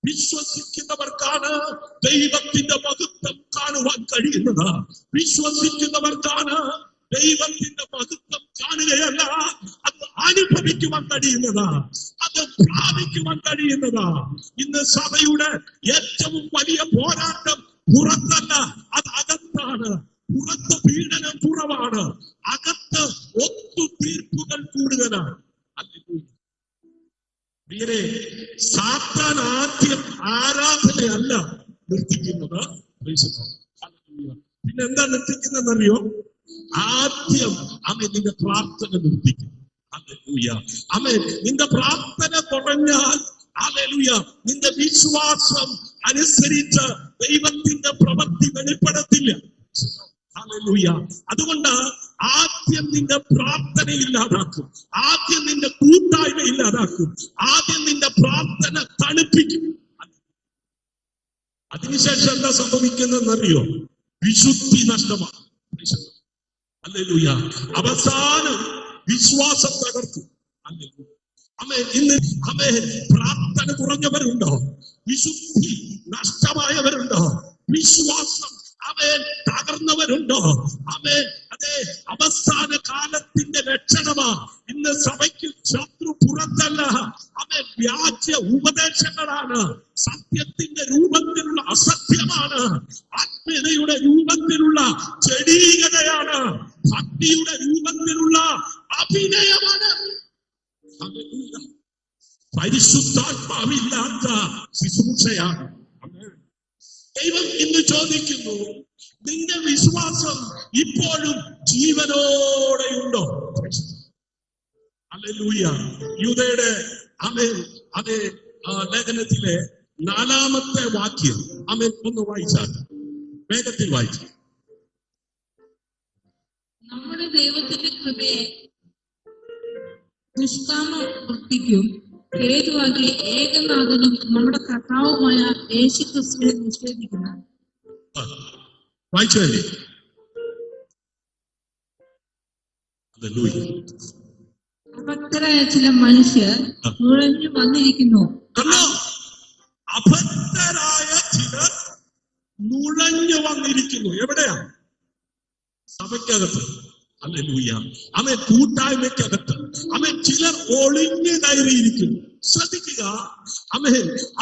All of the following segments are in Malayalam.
വിശ്വസിക്കുന്നവർക്കാണ് ദൈവത്തിന്റെ മഹത്വം കാണുവാൻ കഴിയുന്നത്. വിശ്വസിക്കുന്നവർക്കാണ് ദൈവത്തിന്റെ മഹത്വം കാണുകയല്ല, അത് അനുഭവിക്കുവാൻ കഴിയുന്നത്, അത് പ്രാപിക്കുവാൻ കഴിയുന്നത്. ഇന്ന് സഭയുടെ ഏറ്റവും വലിയ പോരാട്ടം പുറത്തല്ല, അത് അകത്താണ്. പുറത്ത് പീഡനം കുറവാണ്, അകത്ത് ഒത്തുതീർപ്പുകൾ കൂടുതലാണ്. പ്രിയരെ, സാത്താൻ ആദ്യം ആരാധനയല്ല നിർത്തിക്കുന്നത്. പിന്നെ എന്താ നിർത്തിക്കുന്നതെന്നറിയോ? ആദ്യം നിന്റെ പ്രാർത്ഥന നിർത്തിക്കും. നിന്റെ പ്രാർത്ഥന തുടങ്ങാൽ നിന്റെ വിശ്വാസം അനുസരിച്ച് ദൈവത്തിന്റെ പ്രവൃത്തി വെളിപ്പെടത്തില്ല. അതുകൊണ്ട് ആദ്യം നിന്റെ പ്രാർത്ഥന ഇല്ലാതാക്കും, ആദ്യം നിന്റെ കൂട്ടായ്മ ഇല്ലാതാക്കും, ആദ്യം നിന്റെ പ്രാർത്ഥന തണുപ്പിക്കും. അതിനുശേഷം എന്താ സംഭവിക്കുന്നതെന്നറിയോ? വിശുദ്ധി നഷ്ടമാണ്. അവസാനം വിശ്വാസം തകർക്കും. ഇന്ന് പ്രാർത്ഥന കുറഞ്ഞവരുണ്ടോ? വിശുദ്ധി നഷ്ടമായവരുണ്ടോ? വിശ്വാസം തകർന്നവരുണ്ടോ? അതെ, അവസാന കാലത്തിന്റെ ലക്ഷണമാ. ഇന്ന് സഭയ്ക്ക് ശത്രു പുറത്തല്ല, വ്യാജ ഉപദേശങ്ങളാണ്, സത്യത്തിന്റെ രൂപത്തിലുള്ള അസത്യമാണ്, ആത്മീയതയുടെ രൂപത്തിലുള്ള ജഡീകതയാണ്, ഭക്തിയുടെ രൂപത്തിലുള്ള അഭിനയമാണ്. പരിശുദ്ധാത്മാവില്ലാത്ത ശുശ്രൂഷയാണ്. ദൈവം ഇന്ന് ചോദിക്കുന്നു, നിന്റെ വിശ്വാസം ഇപ്പോഴും ജീവനോടെയുണ്ടോ? ഹല്ലേലൂയ. യൂദയുടെ അതേ ലേഖനത്തിലെ 4-ാമത്തെ വാക്യം ഒന്ന് വായിച്ചാൽ, വേഗത്തിൽ വായിച്ചു. നമ്മുടെ ദൈവത്തിന്റെ കൃപയെ നിഷ്കാമ വൃത്തിക്കും ഹേതുവാക്കി ഏകനാഥനും നമ്മുടെ കർത്താവുമായ യേശുക്രിസ്തുവിനെ നിഷേധിക്കുന്നു. വായിച്ചല്ലേ? അഭക്തരായ ചില മനുഷ്യർ നുഴഞ്ഞു വന്നിരിക്കുന്നു. അഭക്തരായ ചിലർ നുഴഞ്ഞു വന്നിരിക്കുന്നു. എവിടെയാ? സഭയ്ക്കകത്ത്. ഹല്ലേലൂയ. കൂട്ടായ്മയ്ക്കകത്ത്. ചിലർ ഒളിഞ്ഞു കയറിയിരിക്കുന്നു. ശ്രദ്ധിക്കുക.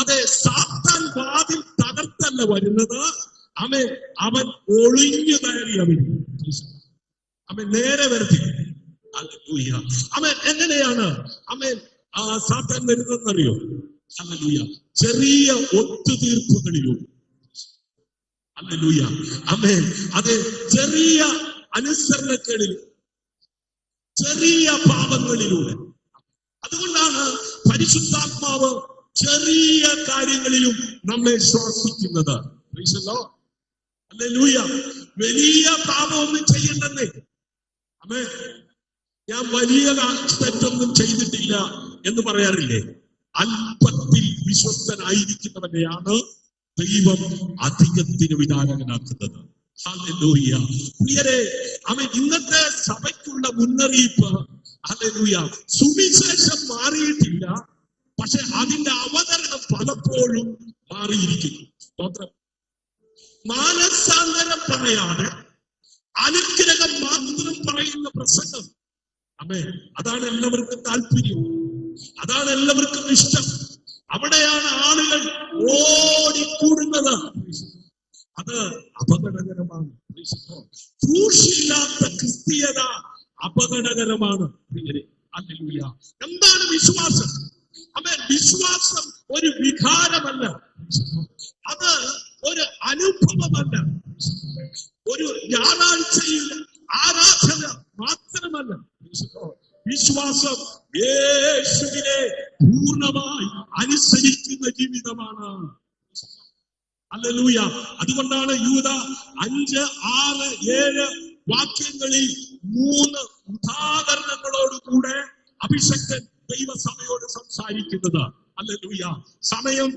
അതെ, സാത്താൻ വാതിൽ തകർത്തല്ല വരുന്നത്, അവൻ ഒളിഞ്ഞു കയറി. അവൻ നേരെ വരുത്തി. എങ്ങനെയാണ് സാത്താൻ വരുന്നതെന്നറിയോ? ചെറിയ ഒത്തുതീർപ്പുകളിലൂടെ. അതെ, ചെറിയ അനുസരണക്കേടിൽ, ചെറിയ പാപങ്ങളിലൂടെ. അതുകൊണ്ടാണ് പരിശുദ്ധാത്മാവ് ചെറിയ കാര്യങ്ങളിലും നമ്മെ ശ്വാസിക്കുന്നത്. വലിയ പാപമൊന്നും ചെയ്യണ്ടെന്നേ. ഞാൻ വലിയ തെറ്റൊന്നും ചെയ്തിട്ടില്ല എന്ന് പറയാറില്ലേ? അല്പത്തിൽ വിശ്വസ്തനായിരിക്കുന്നവനെയാണ് ദൈവം അധികത്തിന് വിധാനകനാക്കുന്നത്. ഹല്ലേലൂയ. പ്രിയരെ, ഇന്നത്തെ സഭയ്ക്കുള്ള മുന്നറിയിപ്പ്, ഹല്ലേലൂയ, സുവിശേഷം മാറിയിട്ടില്ല, പക്ഷെ അതിന്റെ അവതരണം പലപ്പോഴും മാറിയിരിക്കുന്നു. സ്തോത്രം. മാനസാന്തരം പറയാതെ അനുഗ്രഹം മാത്രം പറയുന്ന പ്രസംഗം, അതാണ് എല്ലാവർക്കും താല്പര്യം, അതാണ് എല്ലാവർക്കും ഇഷ്ടം. അവിടെയാണ് ആളുകൾ ഓടിക്കൂടുന്നത്. അത് അപകടകരമാണ്. ക്രൂശില്ലാത്ത ക്രിസ്തീയത അപകടകരമാണ്. എന്താണ് വിശ്വാസം? വിശ്വാസം ഒരു വികാരമല്ല, അത് ഒരു അനുഭവമല്ല, ഒരു ഞായറാഴ്ചയിൽ ആരാധന മാത്രമല്ല. വിശ്വാസം യേശുവിനെ പൂർണ്ണമായി അനുസരിക്കുന്ന ജീവിതമാണ്. ഹല്ലേലൂയ. അതുകൊണ്ടാണ് യൂദ 5, 6, 7 വാക്യങ്ങളിൽ 3 ഉദാഹരണങ്ങളോടുകൂടെ അഭിഷക്തൻ ദൈവസഭയോട് സംസാരിക്കുന്നത്. ഹല്ലേലൂയ. സമയം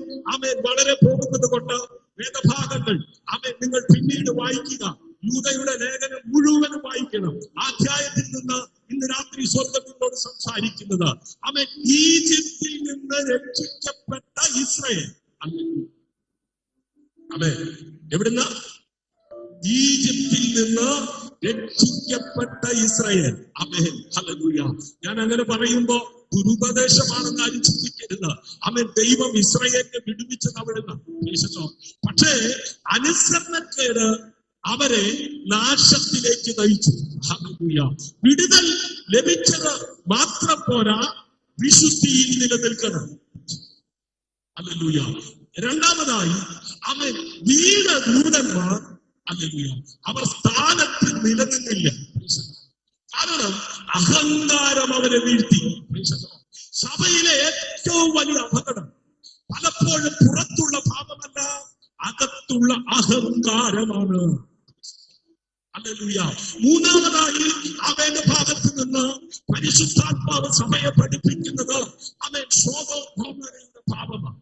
വളരെ പോകുന്നത് കൊണ്ട് വേദഭാഗങ്ങൾ നിങ്ങൾ പിന്നീട് വായിക്കുക. യൂദയുടെ ലേഖനം മുഴുവനും വായിക്കണം. ആ അധ്യായത്തിൽ നിന്ന് ഇന്ന് രാത്രി സ്വർഗ്ഗം നിങ്ങളോട് സംസാരിക്കുന്നത്. ഈജിപ്തിൽ നിന്ന് രക്ഷിക്കപ്പെട്ട ഇസ്രായേൽ അതെ, എവിടുന്ന? ഈജിപ്തിൽ നിന്ന് രക്ഷിക്കപ്പെട്ട ഇസ്രായേൽ. ആമേൻ, ഹല്ലേലൂയ. ഞാൻ അങ്ങനെ പറയുമ്പോ ദുരുപദേശമാണെന്ന് ആരും ചിന്തിക്കരുത്. ആമേൻ, ദൈവം ഇസ്രായേലിനെ വിടുവിച്ചത് അവിടുന്ന്. പക്ഷേ അനുസരണക്കേട് അവരെ നാശത്തിലേക്ക് നയിച്ചു. ഹല്ലേലൂയ. വിടുതൽ ലഭിച്ചത് മാത്രം പോരാ, വിശുദ്ധിയിൽ നിലനിൽക്കണം. ഹല്ലേലൂയ. രണ്ടാമതായി അവൻ വീണ ദൂതന്മാർ, ഹല്ലേലൂയ, അവർ സ്ഥാനത്ത് നിലനിന്നില്ല. കാരണം അഹങ്കാരം അവരെ വീഴ്ത്തി. സഭയിലെ ഏറ്റവും വലിയ അപകടം പലപ്പോഴും പുറത്തുള്ള ഭാവമല്ല, അകത്തുള്ള അഹങ്കാരമാണ്. ഹല്ലേലൂയ. മൂന്നാമതായി അവന്റെ ഭാഗത്ത് നിന്ന് പരിശുദ്ധാത്മാവ് സഭയെ പഠിപ്പിക്കുന്നത് അവൻ ശോഭോപമയുടെ ഭാവമാണ്.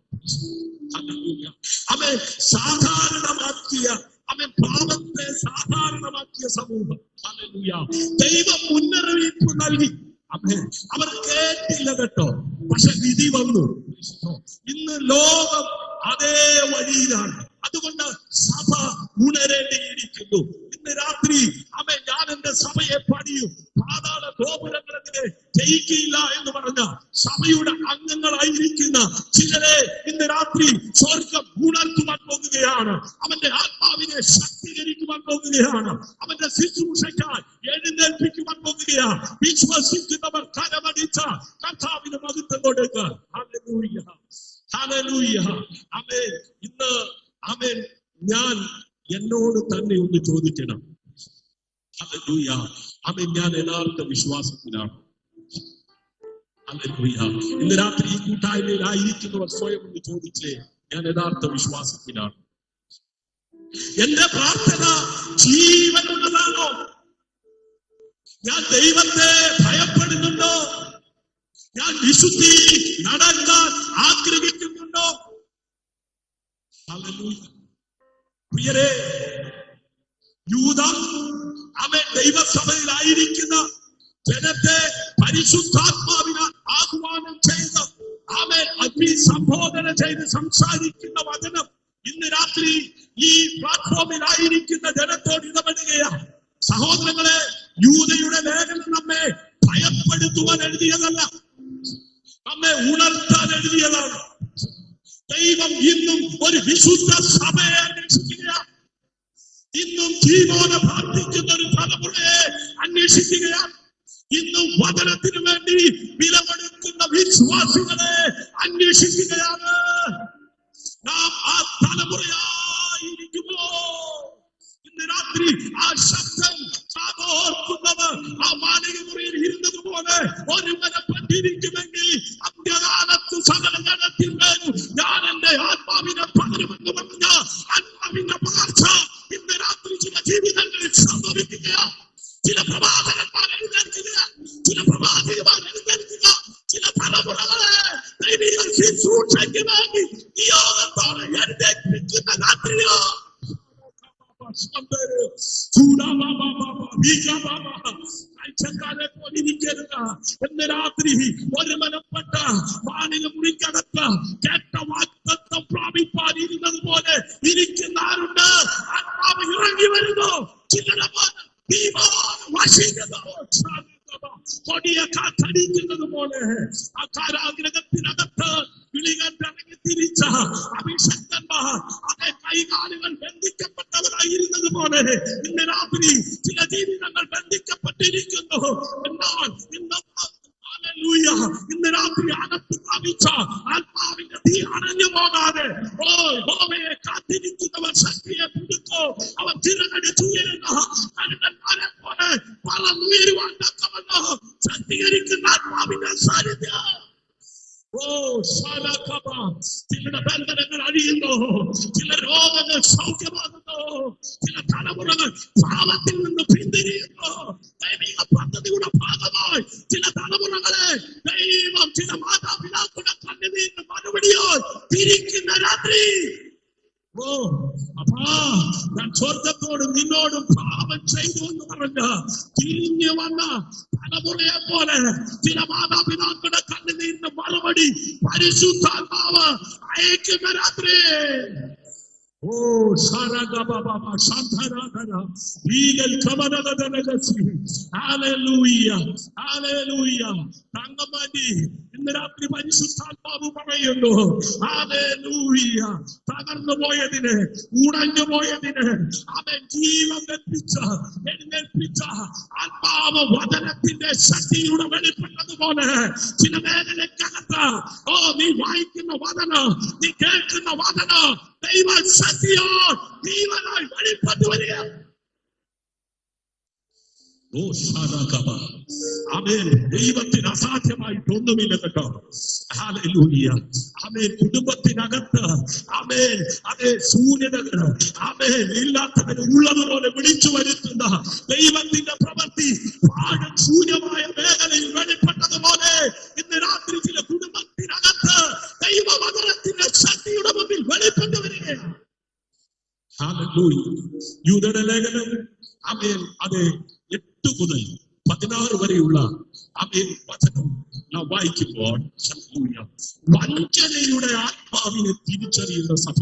അവൻ സാധാരണമാക്കിയ, അവൻ പാപത്തെ സാധാരണമാക്കിയ സമൂഹം. ഹല്ലേലൂയ. ദൈവം മുന്നറിയിപ്പ് നൽകി. അവർ കേട്ടില്ല കേട്ടോ, പക്ഷെ വിധി വന്നു. ഇന്ന് ലോകം അതേ വഴിയിലാണ്. അതുകൊണ്ട് സഭ ഉണരേണ്ടിയിരിക്കുന്നു. ഇന്ന് രാത്രി ഞാൻ എന്റെ സഭയെ പണിയും, പാതാള ഗോപുരങ്ങളെതിരെ ജയിക്കില്ല എന്ന് പറഞ്ഞ സഭയുടെ അംഗങ്ങളായിരിക്കുന്ന ചിലരെ ഇന്ന് രാത്രി സ്വർഗം ഉണർത്തുവാൻ പോകുകയാണ്. അവന്റെ ആത്മാവിനെ ശക്തീകരിക്കുവാൻ പോകുകയാണ്. അവന്റെ ശുശ്രൂഷയ്ക്കായി എഴുന്നേൽപ്പിക്കുവാൻ പോകുകയാണ്. വിശ്വസിക്കുന്നവർ കരമടിച്ച കർത്താവിന് മഹത്വം കൊടുക്കുക. ഹല്ലേലൂയ, ഹല്ലേലൂയ. ആമേൻ. ഇന്ന് ആമേൻ, ഞാൻ എന്നോട് തന്നെ ഒന്ന് ചോദിക്കണം. ഹല്ലേലൂയ. ആമേൻ, ഞാൻ യഥാർത്ഥ വിശ്വാസത്തിലാണ്. ഹല്ലേലൂയ. ഇന്ന് രാത്രി ഈ കൂട്ടായ്മയിലായിരിക്കുന്നവർ സ്വയം ഒന്ന് ചോദിച്ചേ, ഞാൻ യഥാർത്ഥ വിശ്വാസത്തിലാണ്? എന്റെ പ്രാർത്ഥന ജീവനുള്ളതാണോ? ഞാൻ ദൈവത്തെ ഭയപ്പെടുന്നുണ്ടോ? ഞാൻ വിശുദ്ധി നടക്കാൻ ആഗ്രഹിക്കുന്നുണ്ടോ? ഹല്ലേലൂയ. പ്രിയരേ, യൂദ അവൻ ദൈവസഭയിലായിരിക്കുന്ന ജനത്തെ പരിശുദ്ധാത്മാവിനാൽ ആഹ്വാനം ചെയ്ത് അവൻ അഭിസംബോധന ചെയ്ത് സംസാരിക്കുന്ന വചനം ഇന്ന് രാത്രി ഈ പ്ലാറ്റ്ഫോമിലായിരിക്കുന്ന ജനത്തോട് ഇടപെടുകയാണ്. സഹോദരങ്ങളെ, യൂദയുടെ ലേഖനം നമ്മെ ഭയപ്പെടുത്തുവാൻ എഴുതിയതല്ല, നമ്മെ ഉണർത്താൻ എഴുതിയതാണ്. ദൈവം ഇന്നും ഒരു വിശുദ്ധ സഭയെ അന്വേഷിക്കുകയാണ്. ഇന്നും ജീവോടെ പ്രാർത്ഥിക്കുന്ന ഒരു തലമുറയെ അന്വേഷിക്കുകയാണ്. ഇന്നും വചനത്തിന് വേണ്ടി വിലകൊടുക്കുന്ന വിശ്വാസികളെ അന്വേഷിക്കുകയാണ്. നാം ആ തലമുറയായിരിക്കുമോ? ഇന്ന് രാത്രി ആ ശബ്ദം ഓർക്കുന്നവർ ആ മാളിക മുറിയിൽ ഇരുന്നതുപോലെ ഒരുവനെ പറ്റിയിരിക്കുമെങ്കിൽ അന്ത്യകാലത്ത് സകല ജനത്തിന്മേലും ഞാൻ എന്റെ ആത്മാവിനെ പകരുമെന്ന് പറഞ്ഞ ആത്മാവിന്റെ പകർച്ച ഇന്ന് രാത്രി ചില ജീവിതങ്ങളിൽ സംഭവിക്കുക. ചില പ്രവാചകന്മാർ എഴുന്നേൽക്കുക, ചില പ്രവാചകന്മാർ എഴുന്നേൽക്കുക, ചില തലമുറകളെ ദൈവിക ശുശ്രൂഷയ്ക്ക് വേണ്ടി നിയോഗത്തോടെ എഴുന്നേൽപ്പിക്കുന്ന രാത്രിയോ എന്ന് രാത്രി ഒരു മനപ്പെട്ട മാനിക മുറിക്കകത്ത് കേട്ട വാഗ്ദത്തം പ്രാപിപ്പാനിരുന്നത് പോലെ ഇരിക്കുന്ന ആരുണ്ട്? ആത്മാവ് ഇറങ്ങി വരുന്നു. ചിലരെ കൊടിയ കാറ്റടിക്കുന്നത് പോലെ ആ കാരാഗ്രഹത്തിനകത്ത് വിളികണ്ടിറങ്ങി തിരിച്ച അഭിഷക്തന്മാർ അതേ കൈകാലുകൾ ബന്ധിക്കപ്പെട്ടവരായിരുന്നത് പോലെ ഇന്ന് രാത്രി ചില ജീവിതങ്ങൾ ബന്ധിക്കപ്പെട്ടിരിക്കുന്നു. എന്നാൽ ഇന്ന് രാത്രി അകത്ത് പ്രാപിച്ച ആത്മാവിന്റെ തീ അണഞ്ഞു പോകാതെ യഹോവയെ കാത്തിരിക്കുന്നവർ ശക്തിയെ പുതുക്കോ. അവർ ചിറകടിച്ചുയരുന്ന കരുണന്മാരെ പോലെ പറന്നുയരുവാൻ തക്കവണ്ണം ശക്തീകരിക്കുന്ന ആത്മാവിന്റെ സാന്നിധ്യം. ചിലരുടെ ബന്ധനങ്ങൾ അഴിയുന്നു, ചില രോഗങ്ങൾ സൗഖ്യമാകുന്നു, ചില തലമുറകൾ പാപത്തിൽ നിന്ന് പിന്തിരിയുന്നു. ദൈവിക പദ്ധതിയുടെ ഭാഗമായി ചില തലമുറകളെ ദൈവം ചില മാതാപിതാക്കളുടെ കണ്ണുനീരിന് മറുപടിയോ തിരിക്കുന്ന രാത്രി ഓ അപ്പാ, ഞാൻ സ്വർഗത്തോടും നിന്നോടും പാപം ചെയ്തു എന്ന് പറഞ്ഞ് തിരിഞ്ഞു വന്ന തലമുറയെ പോലെ ചില മാതാപിതാക്കളുടെ കണ്ണുനീരിന്റെ മറുപടി പരിശുദ്ധാത്മാവ് അയക്കുന്ന രാത്രി. ഓ Saragababa Shantaradara Eagle Kamanadadagasi Hallelujah Hallelujah തങ്കമതി ഇന്ന് രാത്രി പരിശുദ്ധാത്മാവ് പറയുന്നു ഹല്ലേലൂയ. തകർന്നു പോയതിന്, ഉടഞ്ഞു പോയതിന് അവൻ ജീവൻ എഴുന്നേൽപ്പിച്ച ആത്മാവ് വചനത്തിന്റെ ശക്തിയുടെ വെളിപ്പെട്ടതുപോലെ ചില വേദനക്കകത്ത് നീ വായിക്കുന്ന വചനം, നീ കേൾക്കുന്ന വചനം ദൈവ ശക്തിയോ ജീവനായി വെളിപ്പെട്ടു വരിക. ആമേൻ. ദൈവത്തിന് അസാധ്യമായിട്ടൊന്നുമില്ല കേട്ടോ. ഹല്ലേലൂയ. ആമേൻ. കുടുംബത്തിനകത്ത് ആമേൻ അതേ ശൂന്യതകൾ ആമേൻ ഇല്ലാത്തവന് ഉള്ളതുപോലെ വിളിച്ചു വരുത്തുന്ന ദൈവത്തിന്റെ പ്രവൃത്തി ആഴം ശൂന്യമായ മേഖലയിൽ വെളിപ്പെട്ടതുപോലെ ഇന്ന് രാത്രി ചില കുടുംബത്തിനകത്ത് ദൈവവചനത്തിന്റെ ശക്തിയുടെ മുമ്പിൽ വെളിപ്പെട്ടു വരികയാണ്. ഹല്ലേലൂയ. യൂദയുടെ ലേഖനം ആമേൻ അതെ 8 മുതൽ 16 വരെയുള്ള ആമേൻ വചനം നാം വായിക്കുമ്പോൾ വഞ്ചനയുടെ ആത്മാവിനെ തിരിച്ചറിയുന്ന സഭ.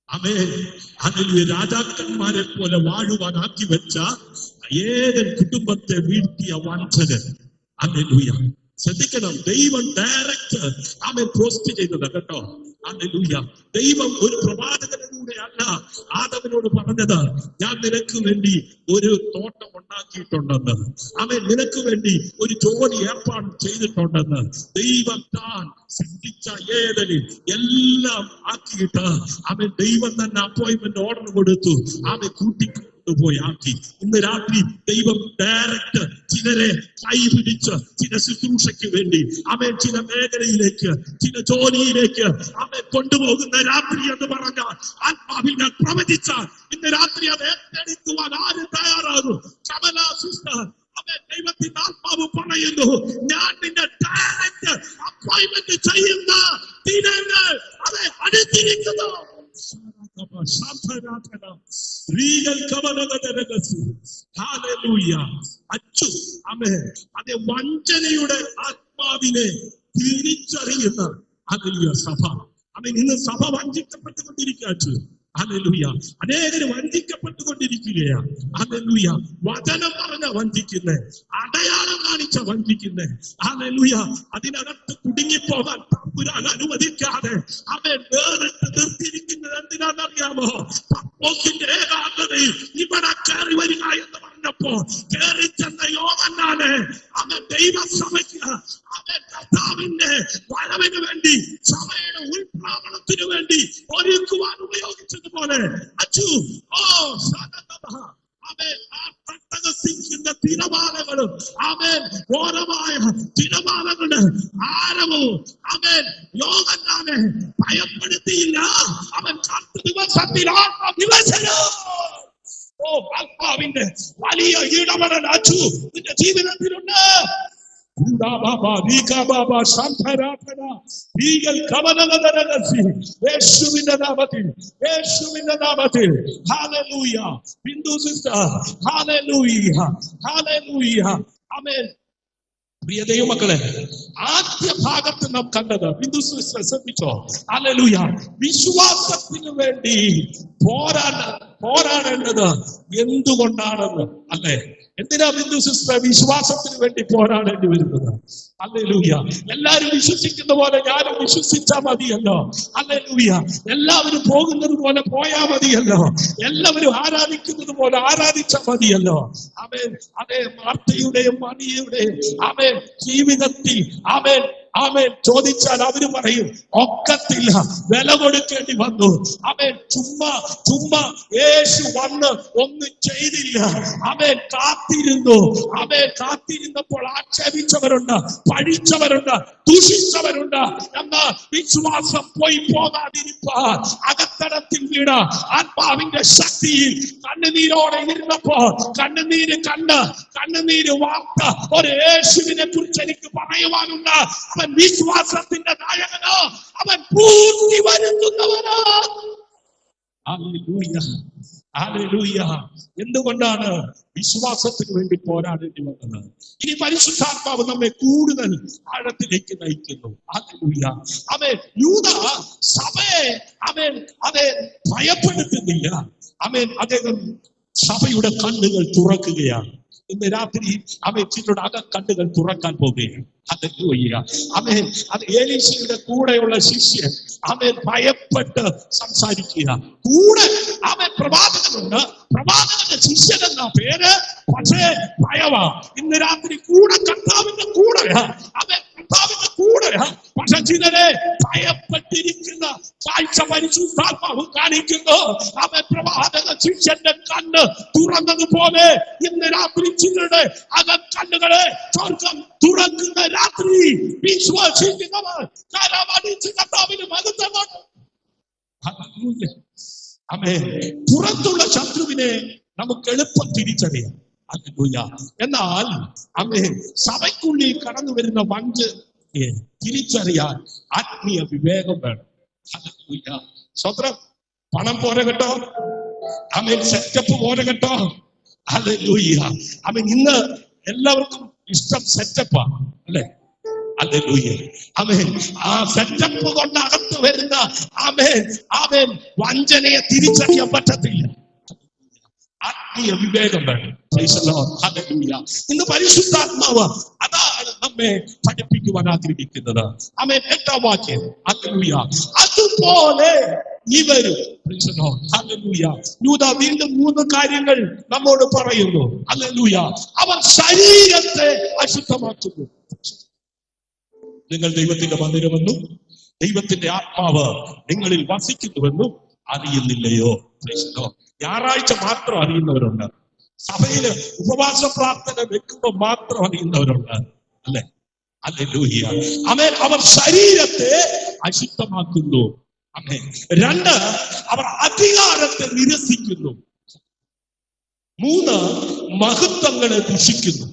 ആമേൻ. ഹല്ലേലൂയ. രാജാക്കന്മാരെ പോലെ വാഴുവാനാക്കി വെച്ച ഏതൻ കുടുംബത്തെ വീഴ്ത്തിയ വഞ്ചകൻ. ഹല്ലേലൂയ. ശ്രദ്ധിക്കണം, ദൈവം ഡയറക്റ്റ് ആമേൻ പോസ്റ്റ് ചെയ്തത് കേട്ടോ. ഹല്ലേലൂയ. ദൈവം ഒരു പ്രവാചകനിലൂടെയല്ല ആദമിനോട് പറഞ്ഞത്, ഞാൻ നിനക്ക് വേണ്ടി ഒരു തോട്ടം ഉണ്ടാക്കിയിട്ടുണ്ടെന്ന്, അവൻ നിനക്ക് വേണ്ടി ഒരു ജോലി ഏർപ്പാട് ചെയ്തിട്ടുണ്ടെന്ന്. ദൈവം താൻ സൃഷ്ടിച്ച ഏതനിൽ എല്ലാം ആക്കിയിട്ട് അവൻ ദൈവം തന്നെ അപ്പോയിന്റ്മെന്റ് ഓർഡർ കൊടുത്തു, അവൻ കൂട്ടിക്കൊണ്ടുപോയി ആക്കി. ഇന്ന് രാത്രി ദൈവം ഡയറക്റ്റ് ചിലരെ കൈപിടിച്ച് ചില ശുശ്രൂഷയ്ക്ക് വേണ്ടി അവൻ ചില മേഖലയിലേക്ക് ചില ജോലിയിലേക്ക് അവൻ കൊണ്ടുപോകുന്ന രാത്രി എന്ന് പറഞ്ഞാൽ ആത്മാവിൽ ഞാൻ പ്രവചിച്ചാൽ ഇന്ന് രാത്രി അത് ഏറ്റെടുക്കുവാൻ ആരും തയ്യാറാകും. കമല സിസ്റ്റർ അവൻ ദൈവത്തിന്റെ ആത്മാവ് പറയുന്നു, ഞാൻ നിന്റെ ഡയറക്റ്റ് അപ്പോയിന്റ്മെന്റ് ചെയ്യുന്ന ദിനങ്ങൾ അതെ അടുത്തിരിക്കുന്നു. അച്ചു അമേ അതെ വഞ്ചനയുടെ ആത്മാവിനെ തിരിച്ചറിയുന്ന ഹല്ലേലൂയ സഭ. അവൻ ഇന്ന് സഭ വഞ്ചിക്കപ്പെട്ടുകൊണ്ടിരിക്കുക. ഹല്ലേലൂയ. അനേകര് വഞ്ചിക്കപ്പെട്ടുകൊണ്ടിരിക്കുകയാണ്. ഹല്ലേലൂയ. വചനം പറഞ്ഞ വഞ്ചിക്കുന്നേ, അടയാളം കാണിച്ച വഞ്ചിക്കുന്നേ. ഹല്ലേലൂയ. അതിനകത്ത് കുടുങ്ങിപ്പോകാൻ തമ്പുരാൻ അനുവദിക്കാതെ അവൻ വേറിട്ട് നിർത്തിയിരിക്കുന്നത് എന്തിനാണെന്നറിയാമോ? പത്മോസിന്റെ ഏകാന്തതയിൽ ഇവിടെ കയറി വരിക എന്ന് പറഞ്ഞപ്പോ കയറി ചെന്ന യോഹന്നാനെ അവൻ ദൈവസഭയ്ക്ക് അവൻ കർത്താവിന്റെ വരവിന് വേണ്ടി സഭയുടെ ഉൾപ്രാവണത്തിന് വേണ്ടി ഒരുക്കുവാൻ ഉപയോഗിച്ചതുപോലെ അച്ചു അവൻ ആ തട്ടകസിക്കുന്ന തിരമാലകളും അവൻ ഘോരമായ തിരമാലകളുടെ ആരവവും അവൻ യോഹന്നാനെ ഭയപ്പെടുത്തിയില്ല. അവൻ 10 ദിവസത്തിൽ ആത്മവിവശനം. ആത്മാവിന്റെ വലിയ ഇടപെടൽ അച്ചു നിന്റെ ജീവിതത്തിലുണ്ട്. യേശുവിന്റെ നാമത്തിൽ, യേശുവിന്റെ നാമത്തിൽ. ഹല്ലേലൂയ. ബിന്ദു സിസ്റ്റർ ഹല്ലേലൂയ, ഹല്ലേലൂയ. ആമേൻ. പ്രിയ ദൈവമക്കളെ, ആദ്യ ഭാഗത്ത് നാം കണ്ടത് ബിന്ദു സിസ്റ്റർ ശ്രദ്ധിച്ചോ? ഹല്ലേലൂയ. വിശ്വാസത്തിന് വേണ്ടി പോരാടേണ്ടത് എന്തുകൊണ്ടാണെന്ന് അല്ലേ? എന്തിനാ ബിന്ദു സിസ്റ്റർ വിശ്വാസത്തിന് വേണ്ടി പോരാടേണ്ടി വരുന്നത്? ഹല്ലേലൂയ. എല്ലാരും വിശ്വസിക്കുന്ന പോലെ ഞാനും വിശ്വസിച്ചാ മതിയല്ലോ. ഹല്ലേലൂയ. എല്ലാവരും പോകുന്നത് പോലെ പോയാ മതിയല്ലോ. എല്ലാവരും ആരാധിക്കുന്നത് പോലെ ആരാധിച്ചാ മതിയല്ലോ. ആമേൻ. അതേ മാർത്തയുടെയും മറിയയുടെയും ആമേൻ ജീവിതത്തിൽ ആമേൻ ആമേൻ ചോദിച്ചാൽ അവര് പറയും ഒക്കത്തില്ല, വില കൊടുക്കേണ്ടി വന്നു. ആമേൻ. ചുമ്മാ യേശു വന്ന് ഒന്നും ചെയ്തില്ല. ആമേൻ. കാത്തിരുന്നു. ആമേൻ. കാത്തിരുന്നപ്പോൾ ആക്ഷേപിച്ചവരുണ്ട്, പഴിച്ചവരുണ്ട്, ദൂഷിച്ചവരുണ്ട്. എന്നാൽ വിശ്വാസം പോകാതിരിപ്പാൻ അകത്തടത്തിൽ വീണ ആത്മാവിന്റെ ശക്തിയിൽ കണ്ണുനീരോടെ ഇരുന്നപ്പോൾ കണ്ണുനീര് വാർത്ത ഒരു യേശുവിനെ കുറിച്ച് എനിക്ക് പറയുവാനുണ്ട്. അവൻ വിശ്വാസത്തിന്റെ നായകനോ, അവൻ പൂർത്തി വരുത്തുന്നവനോ. Hallelujah, hallelujah. എന്തുകൊണ്ടാണ് വിശ്വാസത്തിന് വേണ്ടി പോരാടേണ്ടി വന്നത്? ഇനി പരിശുദ്ധാത്മാവ് നമ്മെ കൂടുതൽ ആഴത്തിലേക്ക് നയിക്കുന്നു. ഹല്ലേലൂയ. ആമേൻ. യൂദ സഭയെ അതെ ഭയപ്പെടുത്തുന്നില്ല. ആമേൻ. അദ്ദേഹം സഭയുടെ കണ്ണുകൾ തുറക്കുകയാണ്. ഇന്ന് രാത്രി ചിലരുടെ കണ്ണുകൾ തുറക്കാൻ പോകുകയാണ്. ഹല്ലേലൂയ. ആമേൻ. അത് എലീശയുടെ കൂടെയുള്ള ശിഷ്യൻ ഭയപ്പെട്ട് സംസാരിക്കുക. കൂടെ പ്രവാചകനുണ്ട്. പ്രവാചകന്റെ ശിഷ്യൻ എന്ന പേര്, പക്ഷേ ഭയവാ. ഇന്ന് രാത്രി കൂടെ കർത്താവിന്റെ കൂടെയാ. കർത്താവിന്റെ കൂടെയാ. പക്ഷെ ചിലരെ ഭയപ്പെട്ടിരിക്കുന്ന കാഴ്ച പരിശുദ്ധാത്മാവ് കാണിക്കുന്നു. പ്രവാചക ശിഷ്യന്റെ കണ്ണ് തുറന്നതുപോലെ ഇന്ന് രാത്രി ചിലരുടെ കണ്ണുകളെ സ്വർഗം തുറക്കുന്ന രാത്രി വിശ്വസിക്കുന്നവർ കരമടിച്ച് കർത്താവിന് മഹത്വമാണ്. പുറത്തുള്ള ശത്രുവിനെ നമുക്ക് എളുപ്പം തിരിച്ചറിയാം. എന്നാൽ സഭയ്ക്കുള്ളിൽ കടന്നു വരുന്ന വഞ്ച് തിരിച്ചറിയാൻ ആത്മീയ വിവേകം വേണം. സ്വത്രം പണം പോരെ കേട്ടോ, സെറ്റപ്പ് പോരെ കേട്ടോ. ഇന്ന് എല്ലാവർക്കും ഇഷ്ടം സെറ്റപ്പാണ്, അല്ലെ? ആ സെറ്റപ്പ് കൊണ്ട് അകത്ത് വരുന്ന വഞ്ചനയെ തിരിച്ചറിയാൻ പറ്റത്തില്ല. ആത്മീയ വിവേകം വേണം. ഇന്ന് പരിശുദ്ധാത്മാവ് അതാണ് നമ്മെ പഠിപ്പിക്കുവാൻ ആഗ്രഹിക്കുന്നത്. 8ാം വാക്യം. അതുപോലെ ഇവരും. യൂദ വീണ്ടും 3 കാര്യങ്ങൾ നമ്മോട് പറയുന്നു. ഹല്ലേലൂയ. അവർ ശരീരത്തെ അശുദ്ധമാക്കുന്നു. നിങ്ങൾ ദൈവത്തിന്റെ മന്ദിരമെന്നും ദൈവത്തിന്റെ ആത്മാവ് നിങ്ങളിൽ വസിക്കുന്നുവെന്നും അറിയുന്നില്ലയോ? ഞായറാഴ്ച മാത്രം അറിയുന്നവരുണ്ട്. സഭയില് ഉപവാസ പ്രാർത്ഥന വെക്കുമ്പോൾ മാത്രം അറിയുന്നവരുണ്ട്, അല്ലെ? ഹല്ലേലൂയ. ആമേൻ. അവർ ശരീരത്തെ അശുദ്ധമാക്കുന്നു. 2, അവർ അധികാരത്തെ നിരസിക്കുന്നു. 3, മഹത്വങ്ങളെ ദുഷിക്കുന്നു.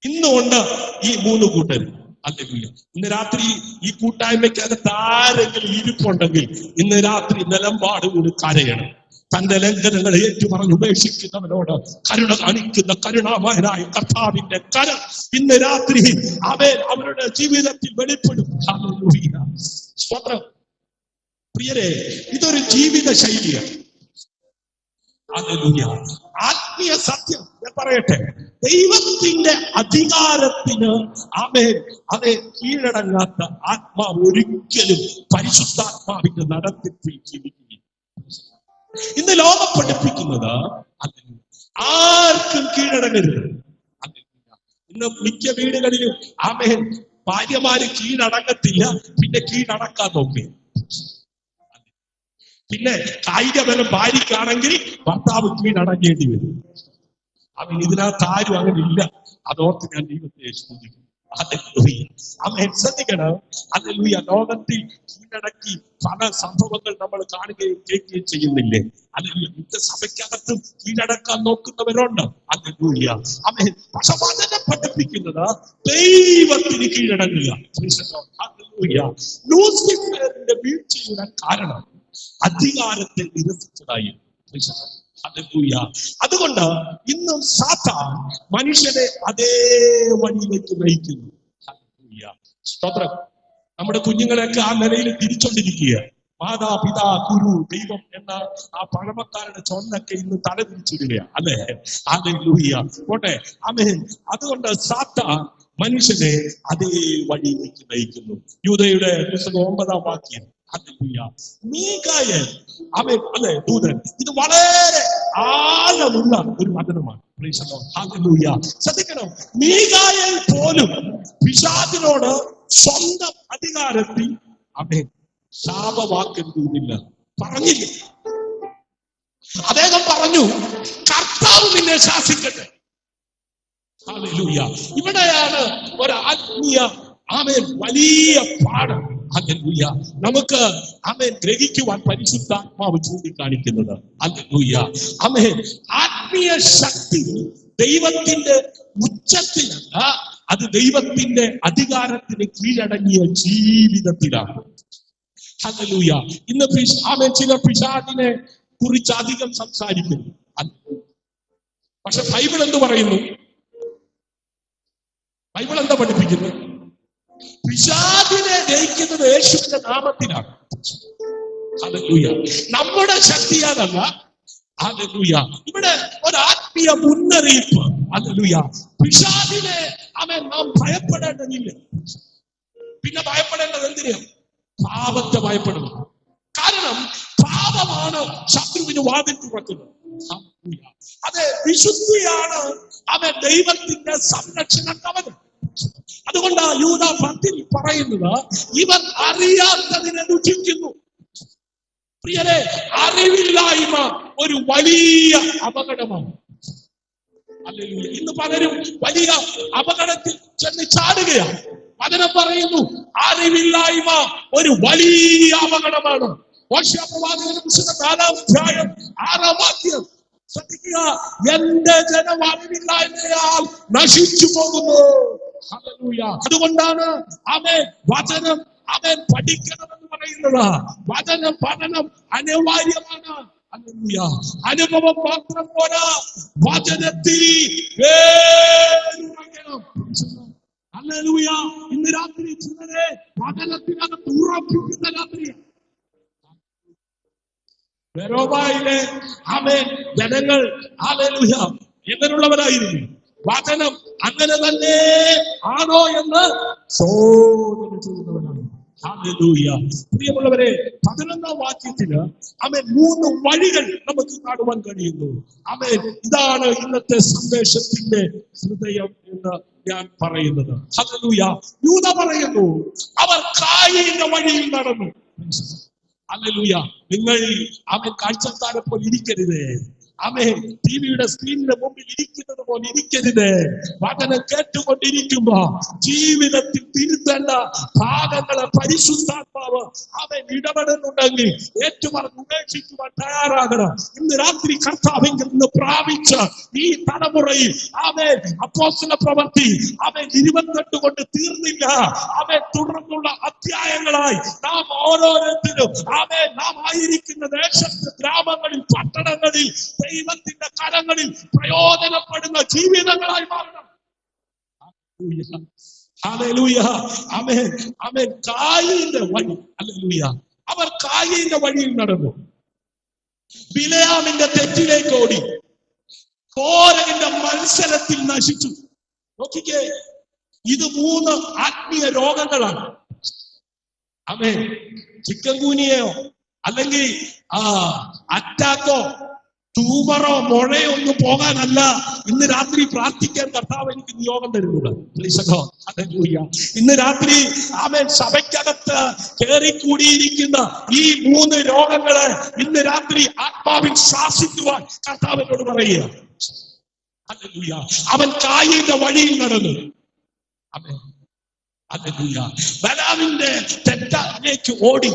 ഇന്നുകൊണ്ട് ഈ 3 കൂട്ടർ. ഹല്ലേലൂയ. ഇന്ന് രാത്രി ഈ കൂട്ടായ്മയ്ക്കകത്ത് ആരെങ്കിലും ഇരിപ്പുണ്ടെങ്കിൽ ഇന്ന് രാത്രി നിലമ്പാട് കൂടി കരയണം. തന്റെ ലംഘനങ്ങളെ ഏറ്റുപറഞ്ഞ് ഉപേക്ഷിക്കുന്നവനോട് കരുണ കാണിക്കുന്ന കരുണാമയനായ കർത്താവിന്റെ കരം ഇന്ന് രാത്രി അവരുടെ ജീവിതത്തിൽ വെളിപ്പെടും. ഹല്ലേലൂയ. സ്തോത്രം. പ്രിയരെ, ഇതൊരു ജീവിത ശൈലിയാണ്. ഹല്ലേലൂയ. ആത്മീയ സത്യം ഞാൻ പറയട്ടെ, ദൈവത്തിന്റെ അധികാരത്തിന് കീഴടങ്ങാത്ത ആത്മാവ് ഒരിക്കലും പരിശുദ്ധാത്മാവിന്റെ നടത്തിപ്പിൽ ജീവിക്കുകയില്ല. ഇന്ന് ലോകം പഠിപ്പിക്കുന്നത് ആർക്കും കീഴടങ്ങരുത്. ഇന്ന് മിക്ക വീടുകളിലും ഭാര്യമാര് കീഴടങ്ങത്തില്ല, പിന്നെ കീഴടക്കാൻ നോക്കി. പിന്നെ കായിക ബലം ഭാര്യക്കാണെങ്കിൽ ഭർത്താവ് കീഴടങ്ങേണ്ടി വരും. ഇതിനകത്ത് ആരും അങ്ങനെ ഇല്ല. അതോർത്ത് ഞാൻ ദൈവത്തെ സ്തുതിക്കുന്നു. ശ്രദ്ധിക്കണം. ഹല്ലേലൂയ. ലോകത്തിൽ കീഴടക്കി പല സംഭവങ്ങൾ നമ്മൾ കാണുകയും കേൾക്കുകയും ചെയ്യുന്നില്ലേ? ഹല്ലേലൂയ. ഇന്നത്തെ സഭയ്ക്കകത്തും കീഴടക്കാൻ നോക്കുന്നവരുണ്ട്. ഹല്ലേലൂയ. പക്ഷെ വചനം പഠിപ്പിക്കുന്നത് ദൈവത്തിന് കീഴടങ്ങുക. ഹല്ലേലൂയ. ലൂസിഫറിന്റെ വീഴ്ചയുടെ കാരണം അധികാരത്തെ നിരസിച്ചതായി. അതുകൊണ്ട് ഇന്നും സാത്താൻ മനുഷ്യനെ അതേ വഴിയിലേക്ക് നയിക്കുന്നു. സ്തോത്രം. നമ്മുടെ കുഞ്ഞുങ്ങളെയൊക്കെ ആ നിലയിൽ തിരിച്ചോണ്ടിരിക്കുക. മാതാപിതാ ഗുരു ദൈവം എന്ന ആ പഴമക്കാരുടെ ചൊല്ലൊക്കെ ഇന്ന് തലതിരിച്ചിടുകയാണ്, അല്ലെ? ഹല്ലേലൂയ. പോട്ടെ. ആമേൻ. അതുകൊണ്ട് സാത്താൻ മനുഷ്യനെ അതേ വഴിയിലേക്ക് നയിക്കുന്നു. യൂദയുടെ പുസ്തകം 9ാം വാക്യം. മീഖായേൽ അല്ലെ ദൂതൻ. ഇത് വളരെ ആഴമുള്ള ഒരു വചനമാണ്. ശ്രദ്ധിക്കണം. മീഖായേൽ പോലും പിശാചിനോട് സ്വന്തം അധികാരത്തിൽ ശാപവാക്യം തീർന്നില്ല, പറഞ്ഞില്ല. അദ്ദേഹം പറഞ്ഞു, കർത്താവ് നിന്നെ ശാസിക്കട്ടെ. ഹല്ലേലൂയ. ഇവിടെയാണ് ഒരു ആത്മീയ വലിയ പാഠം ഹല്ലേലൂയ നമുക്ക് ഗ്രഹിക്കുവാൻ പരിശുദ്ധാത്മാവ് ചൂണ്ടിക്കാണിക്കുന്നത്. ഹല്ലേലൂയ. ആത്മീയ ശക്തി ദൈവത്തിന്റെ ഉച്ചത്തിലല്ല, അത് ദൈവത്തിന്റെ അധികാരത്തിന് കീഴടങ്ങിയ ജീവിതത്തിലാണ്. ഹല്ലേലൂയ. ഇന്ന് ആമേൻ ചില പിശാചിനെ കുറിച്ച് അധികം സംസാരിക്കുന്നു. പക്ഷെ ബൈബിൾ എന്ത് പറയുന്നു? ബൈബിൾ എന്താ പഠിപ്പിക്കുന്നത്? പിശാചിനെ ജയിക്കുന്നത് യേശുവിന്റെ നാമത്തിലാണ്. ഹല്ലേലൂയ. നമ്മുടെ ശക്തിയാലല്ല. ഹല്ലേലൂയ. ഇവിടെ ഒരു ആത്മീയ മുന്നറിയിപ്പ്. ഹല്ലേലൂയ. പിശാചിനെ നാം ഭയപ്പെടേണ്ടതില്ല. പിന്നെ ഭയപ്പെടേണ്ടത് എന്തിനാ? പാപത്തെ ഭയപ്പെടണം. കാരണം പാപമാണ് ശത്രുവിന് വാതിൽ തുറക്കുന്നത്. അതെ, വിശുദ്ധിയാണ് ദൈവത്തിന്റെ സംരക്ഷണ കവചം. അതുകൊണ്ടാണ് യൂദാ 10 പറയുന്നത്, ഇവർ അറിയാത്തതിനെ ദുഃഖിക്കുന്നു. പ്രിയരെ, അറിവില്ലായ്മ ഒരു വലിയ അപകടമാണ്. ഹല്ലേലൂയ. ഇന്ന് പലരും വലിയ അപകടത്തിൽ ചെന്ന് ചാടുകയാണ്. വചനം പറയുന്നു, അറിവില്ലായ്മ ഒരു വലിയ അപകടമാണ്. ഹോശേയ-പ്രവാചകന്റെ പുസ്തകം 4-ാം അധ്യായം 6-ാം വാക്യം ശ്രദ്ധിക്കുക. എന്റെ ജനം അറിവില്ലായ്മയാൽ നശിച്ചു പോകുന്നു. ഹല്ലേലൂയ. അതുകൊണ്ടാണ് വചനം പഠിക്കണമെന്ന് പറയുന്നത്. പഠനം അനിവാര്യമാണ്. ഹല്ലേലൂയ. അനുഭവം മാത്രം പോരാ, വചനത്തിൽ വേരുറങ്ങണം. ഹല്ലേലൂയ. ഇന്ന് രാത്രി ചിലരെ വചനത്തിനകത്ത് ഉറപ്പിക്കുന്ന രാത്രിയാണ്. ബെരോബയിലെ ജനങ്ങൾ ഹല്ലേലൂയ എങ്ങനെയുള്ളവരായിരുന്നു? വചനം അങ്ങനെ തന്നെ ആണോ എന്ന് ചോദ്യം ചെയ്യുന്നവരാണ്. ഹല്ലേലൂയ. പ്രിയമുള്ളവരെ, 11-ാം വാക്യത്തില് 3 വഴികൾ നമുക്ക് കാണുവാൻ കഴിയുന്നു. ഇതാണ് ഇന്നത്തെ സന്ദേശത്തിന്റെ ഹൃദയം എന്ന് ഞാൻ പറയുന്നത്. ഹല്ലേലൂയ. യൂദാ പറയുന്നു, അവർ കായീന്റെ വഴിയിൽ നടന്നു. ഹല്ലേലൂയ. നിങ്ങൾ കാഴ്ചക്കാരെ പോലെ ഇരിക്കരുത്. ടിവിയുടെ സ്ക്രീനിന്റെ മുമ്പിൽ ഇരിക്കുന്നത് പോലെ ഇരിക്കരുത്. വചനം കേട്ടുകൊണ്ടിരിക്കുമ്പോ ജീവിതത്തിൽ തിരുത്തേണ്ട ഭാഗങ്ങളെ പരിശുദ്ധാത്മാവ് ഇടപെടുന്നുണ്ടെങ്കിൽ ഏറ്റുപറഞ്ഞ് ഉപേക്ഷിക്കുവാൻ തയ്യാറാകണം. ഇന്ന് രാത്രി കർത്താവെങ്കിൽ നിന്ന് പ്രാപിച്ച ഈ തലമുറയിൽ അപ്പോസ്തല പ്രവൃത്തി 28 കൊണ്ട് തീർന്നില്ല. തുടർന്നുള്ള അധ്യായങ്ങളായി നാം ഓരോരുത്തരും നാം ആയിരിക്കുന്ന ദേശത്ത്, ഗ്രാമങ്ങളിൽ, പട്ടണങ്ങളിൽ ദൈവത്തിന്റെ കരങ്ങളിൽ പ്രയോജനപ്പെടുന്ന ജീവിതങ്ങളായി മാറണം. ഹല്ലേലൂയ. കായീന്റെ വഴി. ഹല്ലേലൂയ. അവർ കായീന്റെ വഴിയിൽ നടന്നു. ബിലെയാമിന്റെ തെറ്റിലേക്ക് ഓടി. കോരഹിന്റെ മത്സരത്തിൽ നശിച്ചു. നോക്കിക്കേ, ഇത് 3 ആത്മീയ രോഗങ്ങളാണ്. ചിക്കൻ ഗുനിയയോ അല്ലെങ്കിൽ അറ്റാക്കോ ട്യൂമറോ മുഴയോ ഒന്നും പോകാനല്ല ഇന്ന് രാത്രി പ്രാർത്ഥിക്കാൻ കർത്താവ് എനിക്ക് നിയോഗം തരുന്നത്. ഇന്ന് രാത്രി സഭയ്ക്കകത്ത് കയറിക്കൂടിയിരിക്കുന്ന ഈ 3 രോഗങ്ങളെ ഇന്ന് രാത്രി ആത്മാവിൽ ശാസിക്കുവാൻ കർത്താവിനോട് പറയുക. അവൻ കായീന്റെ വഴിയിൽ നടന്നു. ബലാമിന്റെ തെറ്റിലേക്ക് ഓടി.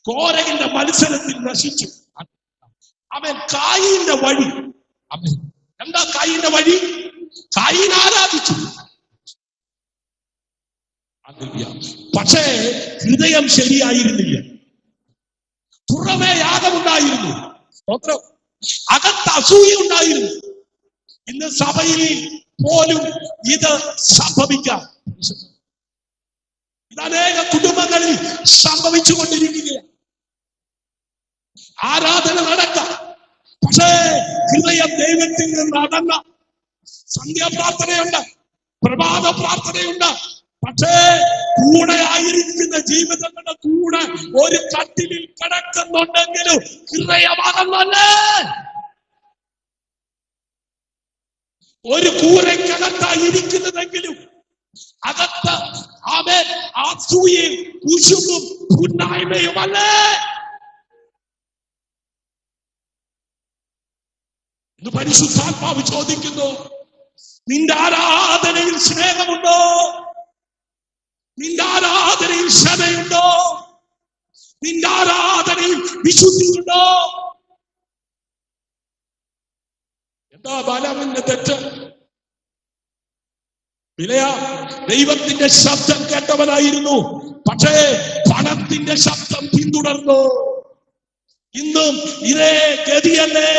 കോരഹിന്റെ മത്സരത്തിൽ നശിച്ചു. അവൻ കായീന്റെ വഴി. എന്താ കായീന്റെ വഴി? കായീൻ ആരാധിച്ചു. പക്ഷേ ഹൃദയം ശരിയായിരുന്നില്ല. പുറമേ യാഗമുണ്ടായിരുന്നു, അകത്ത് അസൂയ ഉണ്ടായിരുന്നു. ഇന്ന് സഭയിൽ പോലും ഇത് സംഭവിക്കാം. ഇത് അനേക കുടുംബങ്ങളിൽ സംഭവിച്ചുകൊണ്ടിരിക്കുകയാണ്. ആരാധന നടക്കാം, പക്ഷേ ഹൃദയം ദൈവത്തിൽ നിന്ന് അടങ്ങ. സന്ധ്യാപ്രാർത്ഥനയുണ്ട്, പ്രഭാത പ്രാർത്ഥനയുണ്ട്, പക്ഷേ കൂടെ ആയിരിക്കുന്ന ജീവിതങ്ങളുടെ കൂടെ ഒരു കട്ടിലിൽ കിടക്കുന്നുണ്ടെങ്കിലും ഹൃദയമാണെന്നല്ലേ. ഒരു കൂരയ്ക്കകത്തായിരിക്കുന്നതെങ്കിലും അകത്ത് അസൂയയും കുശുമ്പും ഉന്നായ്മയുമല്ലേ. ഇന്ന് പരിശുദ്ധാത്മാവ് ചോദിക്കുന്നു, നിന്റെ ആരാധനയിൽ സ്നേഹമുണ്ടോ? നിന്റെ ആരാധനയിൽ ക്ഷമയുണ്ടോ? നിന്റെ ആരാധനയിൽ വിശുദ്ധിയുണ്ടോ? എന്താ ബലാമിന്റെ തെറ്റ്? ബിലെയാം ദൈവത്തിന്റെ ശബ്ദം കേട്ടവനായിരുന്നു, പക്ഷേ പണത്തിന്റെ ശബ്ദം പിന്തുടർന്നു. ഇന്നും ഇതേ ഗതിയല്ലേ?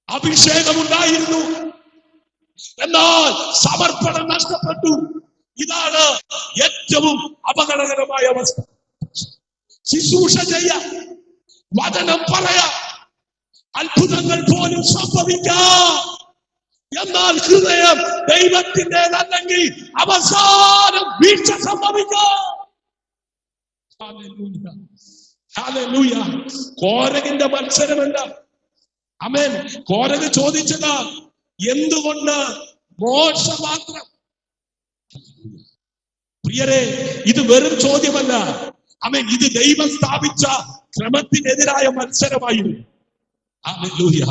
അഭിഷേകമുണ്ടായിരുന്നു, എന്നാൽ സമർപ്പണം നഷ്ടപ്പെട്ടു. ഇതാണ് ഏറ്റവും അപകടകരമായ അവസ്ഥ. ശുശ്രൂഷ ചെയ്യാം, വചനം പറയാം, അത്ഭുതങ്ങൾ പോലും സംഭവിക്കാം, എന്നാൽ ഹൃദയം ദൈവത്തിൻ്റെതല്ലെങ്കിൽ അവസാനം വീഴ്ച സംഭവിക്കാം. ഹല്ലേലൂയ. കോരഹിന്റെ മത്സരമല്ല. ആമേൻ. കോരഹ് ചോദിച്ചത് എന്തുകൊണ്ട് മോശ മാത്രം? പ്രിയരെ, ഇത് വെറും ചോദ്യമല്ല. ആമേൻ. ഇത് ദൈവം സ്ഥാപിച്ച ക്രമത്തിനെതിരായ മത്സരമായിരുന്നു. ഹല്ലേലൂയ.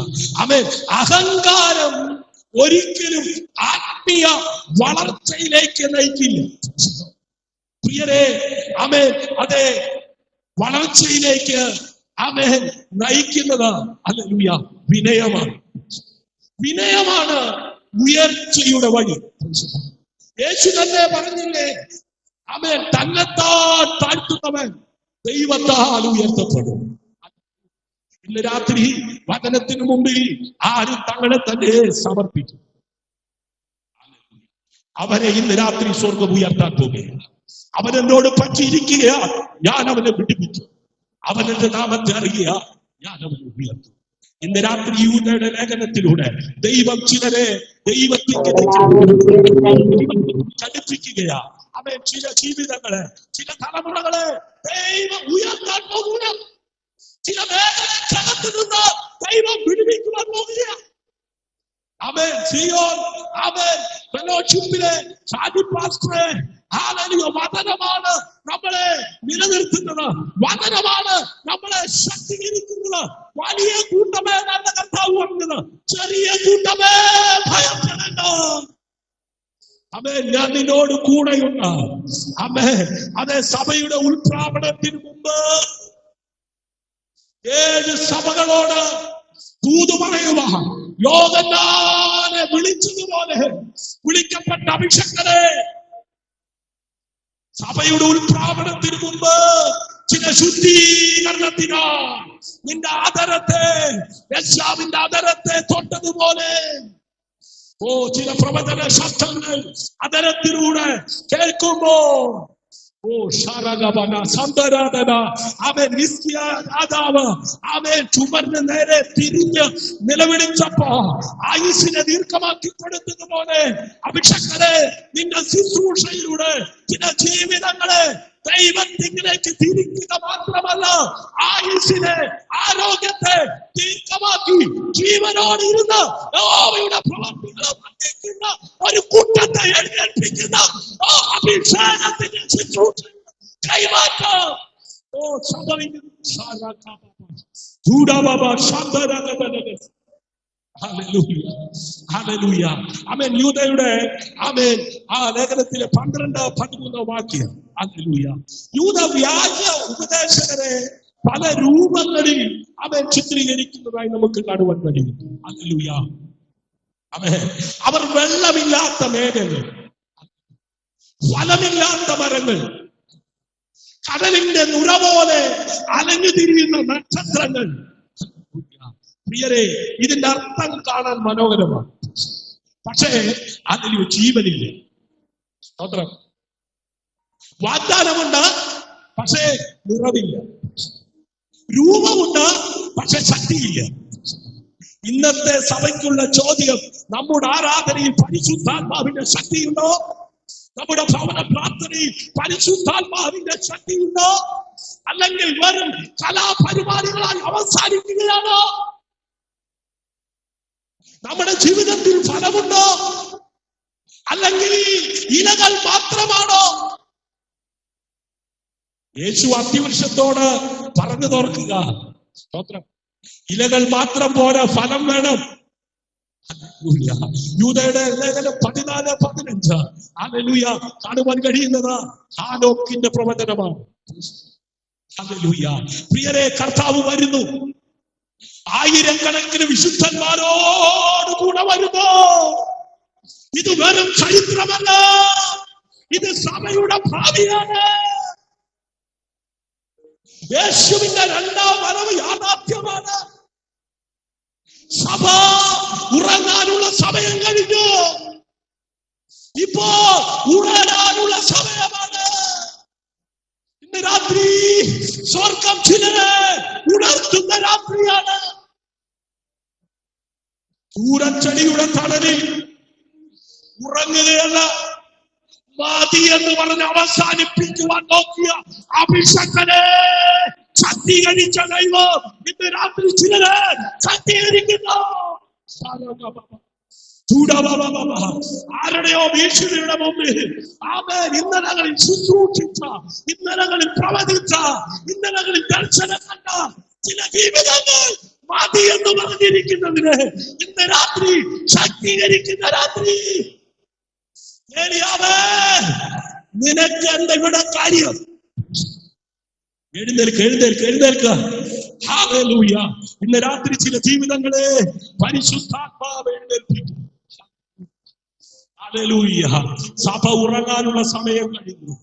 ആമേൻ. അഹങ്കാരം ഒരിക്കലും ആത്മീയ വളർച്ചയിലേക്ക് നയിക്കില്ല. പ്രിയരെ, ആമേൻ, അതെ, വളർച്ചയിലേക്ക് ആമേൻ നയിക്കുന്നത് ഹല്ലേലൂയ വിനയമാണ്. വിനയമാണ് ഉയർച്ചയുടെ വഴി. യേശു തന്നെ പറഞ്ഞില്ലേ, ആമേൻ, തന്നെത്താൻ താഴ്ത്തുന്നവൻ ദൈവത്താൽ ഉയർത്തപ്പെടും. ഇന്ന് രാത്രി വചനത്തിന് മുമ്പിൽ ആരും തങ്ങളെ തന്നെ സമർപ്പിച്ചു. അവനെ ഇന്ന് രാത്രി സ്വർഗം ഉയർത്താൻ പോകുകയാണ്. അവൻ എന്നോട് പറ്റിയിരിക്കുകയാ, ഞാൻ അവനെ വിടുവിച്ചു. അവൻ എന്റെ നാമത്തെ അറിയുക, ഞാൻ അവനെ ഉയർത്തും. ഇന്ന് രാത്രി യൂദയുടെ ലേഖനത്തിലൂടെ ദൈവം ചിലരെ ദൈവത്തിലേക്ക് കടുപ്പിക്കുകയാ. അവൻ ചില ജീവിതങ്ങളെ, ചില തലമുറകളെ ദൈവം ഉയർത്താൻ പോകുക. ചില മേഖലക്കകത്ത് നിന്ന് ദൈവം വിടുവിക്കുവാൻ പോകുകയാണ്. ആമേൻ. സിയോൻ, ആമേൻ, ഫെലോഷിപ്പിലെ ഷാജി പാസ്റ്ററെ, ഹല്ലേലൂയ, വചനമാണ് നമ്മളെ നിലനിർത്തുന്നത്, വചനമാണ് നമ്മളെ ശക്തീകരിക്കുന്നത്. വലിയ കൂട്ടമേ നല്ല കർത്താവ് പറഞ്ഞത്, ചെറിയ കൂട്ടമേ ഭയപ്പെടേണ്ട. ആമേൻ. ഞാൻ നിന്നോട് കൂടെയുണ്ട്. ആമേൻ. അതേ, സഭയുടെ ഉത്പ്രാപണത്തിന് മുമ്പ് 7 സഭകളോട് ദൂത് പറയുക. യോഹന്നാനെ വിളിച്ചതുപോലെ വിളിക്കപ്പെട്ട അഭിഷക്തരെ, സഭയുടെ ഉത്പ്രാപണത്തിന് മുമ്പ് ചില ശുദ്ധീകരണത്തിനാൽ നിന്റെ ആദരത്തെ, യേശുവിന്റെ ആദരത്തെ തൊട്ടതുപോലെ ചില പ്രവചന ശബ്ദങ്ങൾ ആദരത്തിലൂടെ കേൾക്കുമ്പോ ചുമരിന് നേരെ തിരിഞ്ഞ് നിലവിളിച്ചപ്പോ ആയുസ്സിനെ ദീർഘമാക്കി കൊടുത്തതുപോലെ അഭിഷക്തരെ, നിന്റെ ശുശ്രൂഷയിലൂടെ ചില ജീവിതങ്ങളെ ദൈവത്തിലേക്ക് തിരിക്കുക മാത്രമല്ല, ആയുസ്സിനെ, ആരോഗ്യത്തെ ദീർഘമാക്കി ജീവനോട് ഇരുന്ന് യഹോവയുടെ പ്രവർത്തികളെ വർദ്ധിക്കുന്ന ഒരു കൂട്ടത്തെ എഴുന്നേൽപ്പിക്കുന്ന അഭിഷേകത്തിന്റെ ശുശ്രൂഷ കൈമാറ്റം സംഭവിക്കുന്നു. ആമേൻ. യൂദയുടെ ആമേൻ ആ ലേഖനത്തിലെ 12-13 വാക്യം. ഹല്ലേലൂയ. യൂദ വ്യാജ ഉപദേശകരെ പല രൂപങ്ങളിൽ അവൻ ചിത്രീകരിക്കുന്നതായി നമുക്ക് കാണുവാൻ കഴിയും. ഹല്ലേലൂയ. ആമേൻ. അവർ വെള്ളമില്ലാത്ത മേഘങ്ങൾ, ഫലമില്ലാത്ത മരങ്ങൾ, കടലിന്റെ നുര പോലെ അലഞ്ഞു തിരിയുന്ന നക്ഷത്രങ്ങൾ. പ്രിയരെ, ഇതിന്റെ അർത്ഥം കാണാൻ മനോഹരമാണ്, പക്ഷേ അതിൽ ജീവനില്ല. സ്തോത്രം. വാഗ്ദാനമുണ്ട്, പക്ഷേ നിറവില്ല. രൂപമുണ്ട്, പക്ഷെ ശക്തിയില്ല. ഇന്നത്തെ സഭയ്ക്കുള്ള ചോദ്യം, നമ്മുടെ ആരാധനയിൽ പരിശുദ്ധാത്മാവിന്റെ ശക്തിയുണ്ടോ? നമ്മുടെ ഭവന പ്രാർത്ഥനയിൽ പരിശുദ്ധാത്മാവിന്റെ ശക്തിയുണ്ടോ? അല്ലെങ്കിൽ വെറും കലാപരിപാടികളായി അവസാനിക്കുകയാണോ? നമ്മുടെ ജീവിതത്തിൽ ഫലമുണ്ടോ? അല്ലെങ്കിൽ ഇലകൾ മാത്രമാണോ? യേശു അത്തിവൃക്ഷത്തോട് പറഞ്ഞു തോർക്കുക, സ്തോത്രം, ഇലകൾ മാത്രം പോരാ, ഫലം വേണം. യൂദയുടെ ലേഖനം 14-15 ഹല്ലേലൂയ കാണുവാൻ കഴിയുന്നത് ഹാനോക്കിന്റെ പ്രവചനമാണ്. ഹല്ലേലൂയ. പ്രിയരെ, കർത്താവ് വരുന്നു, ആയിരക്കണക്കിന് വിശുദ്ധന്മാരോട് കൂടെ വരുന്നു. ഇത് വെറും ചരിത്രമല്ല, ഇത് സഭയുടെ ഭാവിയാണ്. യേശുവിന്റെ രണ്ടാം വരവ് യാഥാർത്ഥ്യമാണ്. സഭ ഉറങ്ങാനുള്ള സമയം കഴിഞ്ഞു. ഇപ്പോ ഉണരാനുള്ള സമയമാണ്. ഇന്ന് രാത്രി സ്വർഗം ചിലരെ ഉണർത്തുന്ന രാത്രിയാണ്. പൂരച്ചെടിയുടെ തണലിൽ ഉറങ്ങുകയല്ല, മതി എന്ന് പറഞ്ഞ് അവസാനിപ്പിക്കുവാൻ നോക്കിയ അഭിഷക്തനെ ശക്തീകരിച്ച ദൈവം ഇന്ന് രാത്രി ചിലരെ ശക്തീകരിക്കുന്നു. ആരുടെയോ ഭീഷണിയുടെ മുമ്പിൽ ഇന്നലകളിൽ ശുശ്രൂഷിച്ച, ഇന്നലകളിൽ പ്രവചിച്ച, ഇന്നലകളിൽ ദർശനം കണ്ട ചില ജീവിതങ്ങൾ മതി എന്ന് പറഞ്ഞിരിക്കുന്നതിന് ഇന്ന് രാത്രി ശക്തീകരിക്കുന്ന രാത്രി. നിനക്ക് എന്താ ഇവിടെ കാര്യം? എഴുന്നേൽക്കുക. ഹല്ലേലൂയ. ഇന്ന് രാത്രി ചില ജീവിതങ്ങളെ പരിശുദ്ധാത്മാവ് എഴുന്നേൽപ്പിക്കും. ഹല്ലേലൂയ. സഭ ഉറങ്ങാനുള്ള സമയം കഴിഞ്ഞു.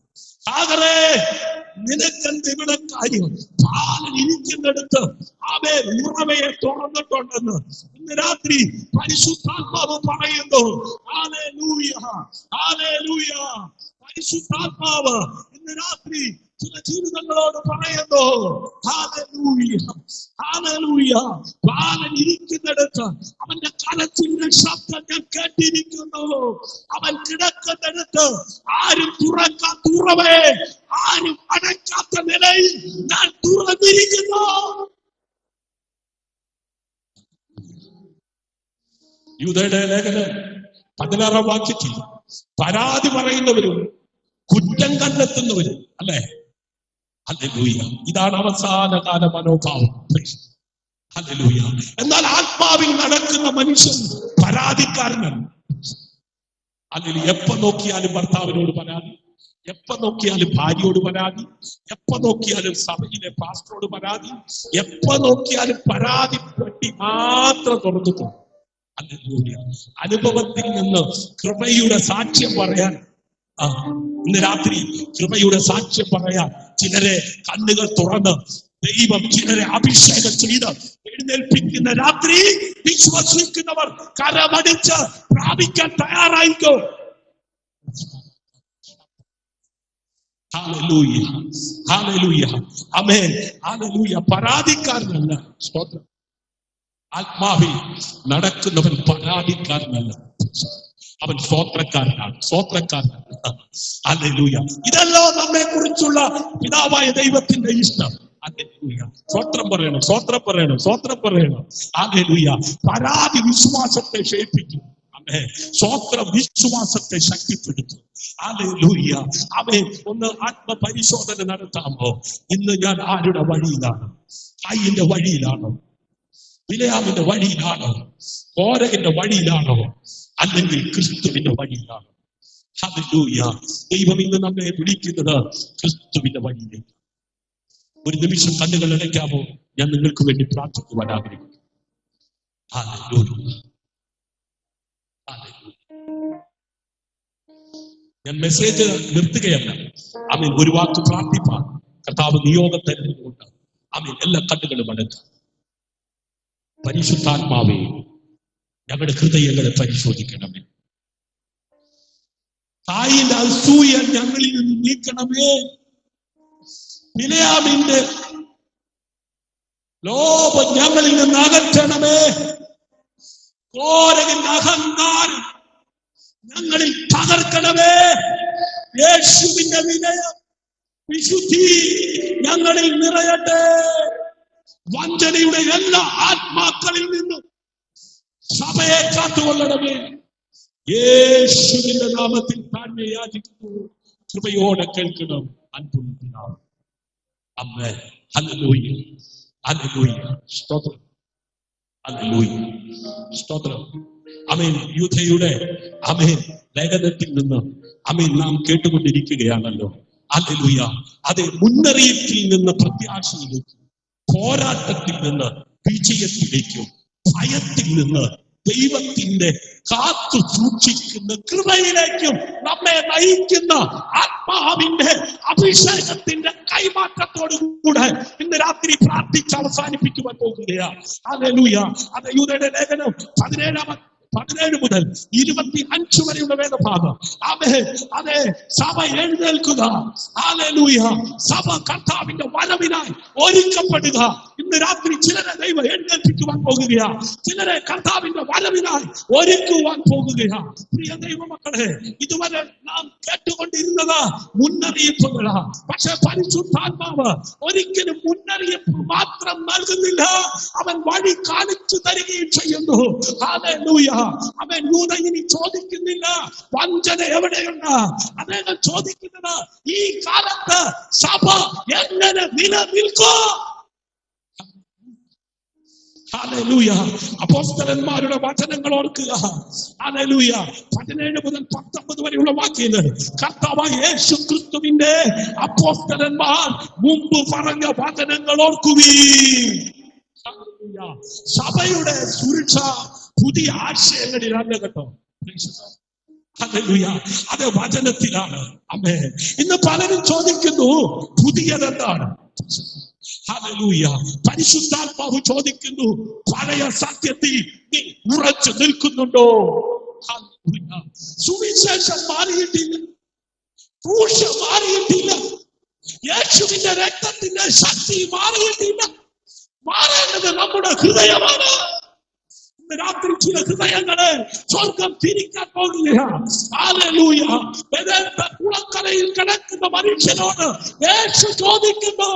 നിനക്കെന്ത് ഇവിടെ കാര്യം? പാലൻ ഇരിക്കുന്നിടത്ത് അവൻ ഉറവയെ തുറന്നിട്ടുണ്ടെന്ന് ഇന്ന് രാത്രി പരിശുദ്ധാത്മാവ് പറയുന്നു. Hallelujah, hallelujah. പരിശുദ്ധാത്മാവ് ഇന്ന് രാത്രി ചില ജീവിതങ്ങളോട് പറയുന്നു. Hallelujah, hallelujah. പാലൻ ഇരിക്കുന്നിടത്ത് അവന്റെ കരച്ചിലിന്റെ ശബ്ദം ഞാൻ കേട്ടിരിക്കുന്നു. അവൻ കിടക്കുന്നിടത്ത് ആരും തുറക്കാത്ത ഉറവേ, ആരും അടയ്ക്കാത്ത നിലയിൽ ഞാൻ തുറന്നിരിക്കുന്നു. യൂദയുടെ ലേഖനം 16 വാക്യത്തിൽ പരാതി പറയുന്നവരും കുറ്റം കണ്ടെത്തുന്നവരും അല്ലേ? ഹല്ലേലൂയ. ഇതാണ് അവസാന കാല മനോഭാവം. ഹല്ലേലൂയ. എന്നാൽ ആത്മാവിൽ നടക്കുന്ന മനുഷ്യൻ പരാതിക്കാരനാണ്. അല്ലെങ്കിൽ എപ്പോ നോക്കിയാലും ഭർത്താവിനോട് പരാതി, എപ്പോ നോക്കിയാലും ഭാര്യയോട് പരാതി, എപ്പോ നോക്കിയാലും സഭയിലെ പാസ്റ്ററോട് പരാതി, എപ്പോ നോക്കിയാലും പരാതി പെട്ടി മാത്രം തുറന്നിട്ടുണ്ട്. ഹല്ലേലൂയ. അനുഭവത്തിൽ നിന്ന് കൃപയുടെ സാക്ഷ്യം പറയാൻ ഇന്ന് രാത്രി കൃപയുടെ സാക്ഷ്യം പറയാൻ ചിലരെ കണ്ണുകൾ തുറന്ന് ദൈവം ചിലരെ അഭിഷേകം ചെയ്ത് എഴുന്നേൽപ്പിക്കുന്ന രാത്രി വിശ്വസിക്കുന്നവർ കരമടിച്ച് പ്രാപിക്കാൻ തയ്യാറായിക്കോ. ഹല്ലേലൂയ, ഹല്ലേലൂയ, ആമേൻ, ഹല്ലേലൂയ. പരാതിക്കാരനല്ല, സ്തോത്രം. ആത്മാവിൽ നടക്കുന്നവൻ പരാതിക്കാരനല്ല, അവൻ സ്തോത്രക്കാരനാണ്, സ്തോത്രക്കാരനാണ്. ഹല്ലേലൂയ. ഇതല്ലോ നമ്മെ കുറിച്ചുള്ള പിതാവായ ദൈവത്തിന്റെ ഇഷ്ടം. ഹല്ലേലൂയ. സ്തോത്രം പറയണം, സ്തോത്രം പറയണം, സ്തോത്രം പറയണം. ഹല്ലേലൂയ. പരാതി വിശ്വാസത്തെ ക്ഷയിപ്പിക്കും. സ്തോത്രം വിശ്വാസത്തെ ശക്തിപ്പെടുത്തും. ഹല്ലേലൂയ. അവൻ ഒന്ന് ആത്മപരിശോധന നടത്താമോ? ഇന്ന് ഞാൻ ആരുടെ വഴിയിലാണ്? കൈയിന്റെ വഴിയിലാണോ? ബിലെയാമിന്റെ വഴിയിലാണോ? കോരഹിന്റെ വഴിയിലാണോ? അല്ലെങ്കിൽ ക്രിസ്തുവിന്റെ വഴിയിലാണോ? ഹല്ലേലൂയ. ദൈവം ഇന്ന് നമ്മെ വിളിക്കുന്നത് ക്രിസ്തുവിന്റെ വഴിയിലേക്ക്. ഒരു നിമിഷം കണ്ണുകൾ അടയ്ക്കാമോ? ഞാൻ നിങ്ങൾക്ക് വേണ്ടി പ്രാർത്ഥിക്കുവാൻ ആഗ്രഹിക്കുന്നു. Hallelujah, hallelujah. ഞാൻ മെസ്സേജ് നിർത്തുകയല്ല. ആമേൻ. ഒരു വാക്ക് പ്രാർത്ഥിപ്പാൻ കർത്താവ് നിയോഗം തരുന്നതുകൊണ്ട് ആമേൻ. എല്ലാ കണ്ണുകളും അടയ്ക്കാം. പരിശുദ്ധാത്മാവേ, ഞങ്ങളുടെ ഹൃദയങ്ങളെ പരിശോധിക്കണമേ. തായിന്റെ അസൂയ ഞങ്ങളിൽ നിന്ന് നീക്കണമേ. ബിലെയാമിന്റെ ലോപം ഞങ്ങളിൽ നിന്ന് അകറ്റണമേ. കോരഹിന്റെ അഹങ്കാരം ഞങ്ങളിൽ തകർക്കണമേ. യേശുവിന്റെ വിനയം, വിശുദ്ധി ഞങ്ങളിൽ നിറയട്ടെ. വഞ്ചനയുടെ എല്ലാ ആത്മാക്കളിൽ നിന്നും സഭയെ കാത്തുകൊള്ളണമേ. യേശുവിന്റെ നാമത്തിൽ താഴ്മ യാചിക്കുന്നു. കൃപയോടെ കേൾക്കണം. അൻപുള്ള പിതാവേ. ആമേൻ. ഹല്ലേലൂയ, ഹല്ലേലൂയ. സ്തോത്രം, ഹല്ലേലൂയ, സ്തോത്രം. ആമേൻ. യൂദയുടെ ആമേൻ ലേഖനത്തിൽ നിന്ന് ആമേൻ നാം കേട്ടുകൊണ്ടിരിക്കുകയാണല്ലോ. ഹല്ലേലൂയ. അതേ മുന്നറിയിപ്പിൽ നിന്ന് പ്രത്യാശയിലേക്ക്, പോരാട്ടത്തിൽ നിന്ന് വിജയത്തിലേക്കും, ഭയത്തിൽ നിന്ന് ദൈവത്തിന്റെ കാത്തു സൂക്ഷിക്കുന്ന കൃപയിലേക്കും നമ്മെ നയിക്കുന്ന ആത്മാവിന്റെ അഭിഷേകത്തിന്റെ കൈമാറ്റത്തോടു കൂടെ ഇന്ന് രാത്രി പ്രാർത്ഥിച്ച് അവസാനിപ്പിക്കുവാൻ പോകുകയാണ്. ഹല്ലേലൂയ. അത് യൂദയുടെ ലേഖനം 17 മുതൽ 25 വരെയുള്ള വേദഭാഗം. അതെ, സഭ എഴുന്നേൽക്കുക. ഹല്ലേലൂയ. സഭ കർത്താവിന്റെ വരവിനായി ഒരുക്കപ്പെടുക. ഇന്ന് രാത്രി ചിലരെ ദൈവം എഴുന്നേൽപ്പിക്കുവാൻ പോകുകയാണ്. ചിലരെ കർത്താവിന്റെ വരവിനായി ഒരുക്കുവാൻ പോകുകയാണ്. പ്രിയ ദൈവമക്കളെ, ഇതുവരെ നാം കേട്ടുകൊണ്ടിരുന്നത് മുന്നറിയിപ്പുകളാ. പക്ഷെ പരിശുദ്ധാത്മാവ് ഒരിക്കലും മുന്നറിയിപ്പ് മാത്രം നൽകുന്നില്ല, അവൻ വഴി കാണിച്ചു തരികയും ചെയ്യുന്നു. ഹല്ലേലൂയ. അവൻ യൂദ ഇനി ചോദിക്കുന്നില്ല വഞ്ചന എവിടെയുണ്ട്. അദ്ദേഹം ചോദിക്കുന്നത് ഈ കാലത്ത് സഭ എങ്ങനെ നിലനിൽക്കും. ഹല്ലേലൂയ. അപ്പോസ്തലന്മാരുടെ വചനങ്ങൾ ഓർക്കുക. ഹല്ലേലൂയ. 17 മുതൽ 19 വരെയുള്ള വാക്യങ്ങൾ കർത്താവായ യേശു ക്രിസ്തുവിന്റെ അപ്പോസ്തലന്മാർ മുമ്പ് പറഞ്ഞ വചനങ്ങൾ ഓർക്കുകയും. സഭയുടെ സുരക്ഷ പുതിയ ആശയങ്ങളിലല്ല കേട്ടോ. ഹല്ലേലൂയ. അത് വചനത്തിലാണ്. ആമേൻ. ഇന്ന് പലരും ചോദിക്കുന്നു പുതിയതെന്താണ്? ഹല്ലേലൂയ. പരിശുദ്ധാത്മാവ് ചോദിക്കുന്നു പഴയ സത്യത്തിൽ നീ ഉറച്ചു നിൽക്കുന്നുണ്ടോ? ഹല്ലേലൂയ. സുവിശേഷം മാറിയിട്ടില്ല, ക്രൂശ് മാറിയിട്ടില്ല, യേശുവിന്റെ രക്തത്തിന്റെ ശക്തി മാറിയിട്ടില്ല. മാറേണ്ടത് നമ്മുടെ ഹൃദയമാണ്. രാത്രി ചില ഹൃദയങ്ങളെ സ്വർഗം തിരിക്കാൻ പോകുകയാണ്. ഹല്ലേലൂയ. കുളക്കരയിൽ കിടക്കുന്ന മനുഷ്യനോട് യേശു ചോദിക്കുന്നു,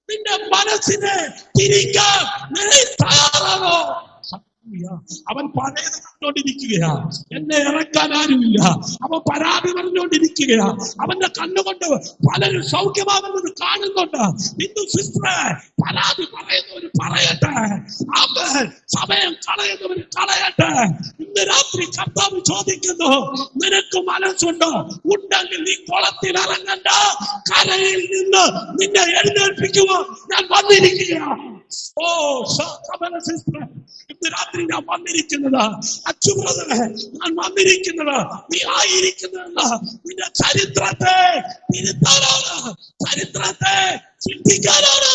നിന്റെ മനസ്സിനെ തിരിക്കാൻ നീ തയ്യാറാണോ? അവൻ പഴയത് കണ്ടോണ്ടിരിക്കുകയാ. എന്നെ ഇറക്കാൻ ആരുമില്ല. അവൻ പരാതി പറഞ്ഞുകൊണ്ടിരിക്കുകയാ. അവന്റെ കണ്ണുകൊണ്ട് പലരും സൗഖ്യമാകുന്നത് കാണുന്നുണ്ട്. ഇന്ന് സിസ്റ്ററെ, പരാതി പറയുന്നവര് പറയട്ടെ, അവൻ സമയം കളയുന്നവര് കളയട്ടെ. ഇന്ന് രാത്രി കർത്താവ് ചോദിക്കുന്നു, നിനക്ക് മനസ്സുണ്ടോ? ഉണ്ടെങ്കിൽ നീ കുളത്തിൽ ഇറങ്ങണ്ട, കരയിൽ നിന്ന് നിന്നെ എഴുന്നേൽപ്പിക്കുവാൻ ഞാൻ വന്നിരിക്കുകയാണ്. ഓ സിസ്റ്ററെ, ഇന്ന് രാത്രി ഞാൻ വന്നിരിക്കുന്നത്, അച്ചു ബ്രദറെ, ഞാൻ വന്നിരിക്കുന്നത് നീ ആയിരിക്കുന്നത് നിന്റെ ചരിത്രത്തെ തിരുത്താനാണ്, ചരിത്രത്തെ ചിന്തിക്കാനാണ്.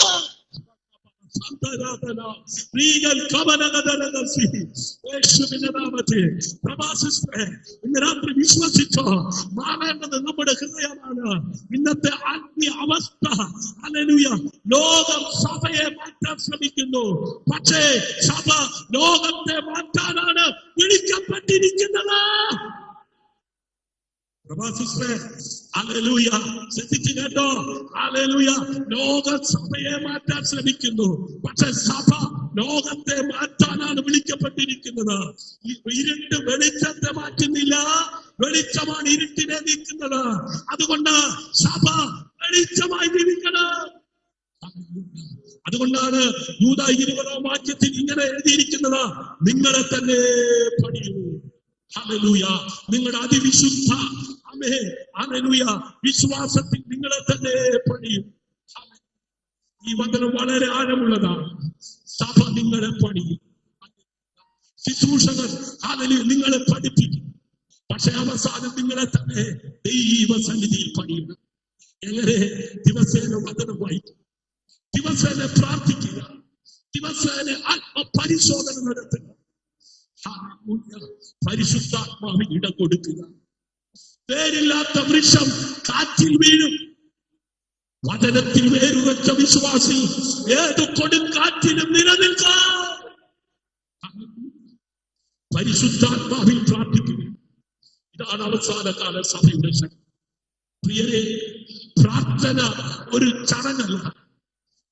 ഇന്ന് രാത്രി വിശ്വസിച്ചോ, മാറേണ്ടത് നമ്മുടെ ഹൃദയമാണ്. ഇന്നത്തെ ആത്മീയ അവസ്ഥ, ഹല്ലേലൂയ, ലോകം സഭയെ മാറ്റാൻ ശ്രമിക്കുന്നു. പക്ഷേ സഭ ലോകത്തെ മാറ്റാനാണ് വിളിക്കപ്പെട്ടിരിക്കുന്നത്. ഹല്ലേലൂയ. ശ്രദ്ധിച്ചു കേട്ടോ. ഹല്ലേലൂയ. ലോക സഭയെ മാറ്റാൻ ശ്രമിക്കുന്നു, പക്ഷെ സഭ ലോകത്തെ മാറ്റാനാണ് വിളിക്കപ്പെട്ടിരിക്കുന്നത്. ഇരുട്ട് വെളിച്ചത്തെ മാറ്റുന്നില്ല, വെളിച്ചമാണ് ഇരുട്ടിനെ നീക്കുന്നത്. അതുകൊണ്ട് സഭ വെളിച്ചമായി ജീവിക്കണം. അതുകൊണ്ടാണ് യൂദാ 20-ാം വാക്യത്തിൽ ഇങ്ങനെ എഴുതിയിരിക്കുന്നത്, നിങ്ങളെ തന്നെ പണിയൂ. ഹല്ലേലൂയ. നിങ്ങളുടെ അതിവിശുദ്ധ ഹല്ലേലൂയ വിശ്വാസത്തിൽ നിങ്ങളെ തന്നെ പണിയും. ഈ വചനം വളരെ ആഴമുള്ളതാണ്. സഭ നിങ്ങളെ പണിയും. ശുശ്രൂഷകർ ഹല്ലേലൂയ നിങ്ങളെ പഠിപ്പിക്കും. പക്ഷെ അവസാനം നിങ്ങളെ തന്നെ ദൈവസന്നിധിയിൽ പണിയും. എങ്ങനെ? ദിവസേന വചനം വായിക്കും, ദിവസേന പ്രാർത്ഥിക്കുക, ദിവസേന ആത്മപരിശോധന നടത്തുക, പരിശുദ്ധാത്മാവിന് ഇടം കൊടുക്കുക. വേരില്ലാത്ത വൃക്ഷം കാറ്റിൽ വീഴും, വചനത്തിൽ വേരുവച്ച വിശ്വാസി ഏത് കൊടുങ്കാറ്റിലും നിലനിൽക്കാം. പരിശുദ്ധാത്മാവിൽ പ്രാർത്ഥിക്കുക. ഇതാണ് അവസാനകാല സഭയുടെ ശക്തി. പ്രിയരെ, പ്രാർത്ഥന ഒരു ചടങ്ങല്ല,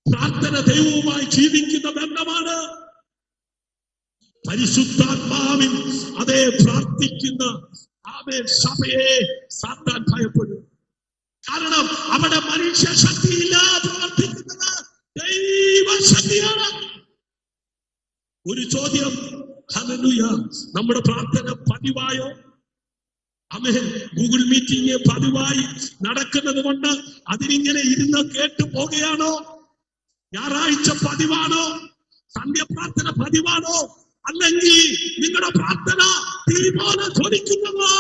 പ്രാർത്ഥന ദൈവവുമായി ജീവിക്കുന്ന ബന്ധമാണ്. പരിശുദ്ധാത്മാവിൽ അതേ പ്രാർത്ഥിക്കുന്ന സഭയെ സാത്താൻ ഭയപ്പെടും. കാരണം അവിടെ മനുഷ്യ ശക്തിയില്ല, പ്രവർത്തിക്കുന്നത് ദൈവശക്തിയാണ്. ഒരു ചോദ്യം, ഹല്ലേലൂയ, നമ്മുടെ പ്രാർത്ഥന പതിവായോ? ആമേൻ. ഗൂഗിൾ മീറ്റിംഗ് പതിവായി നടക്കുന്നത് കൊണ്ട് അതിനിങ്ങനെ ഇരുന്ന് കേട്ടു പോകുകയാണോ? ഞായറാഴ്ച പതിവാണോ? സന്ധ്യപ്രാർത്ഥന പതിവാണോ? അല്ലെങ്കിൽ നിങ്ങളുടെ പ്രാർത്ഥന തീരുമാനം ധ്വനിക്കുന്നതോ?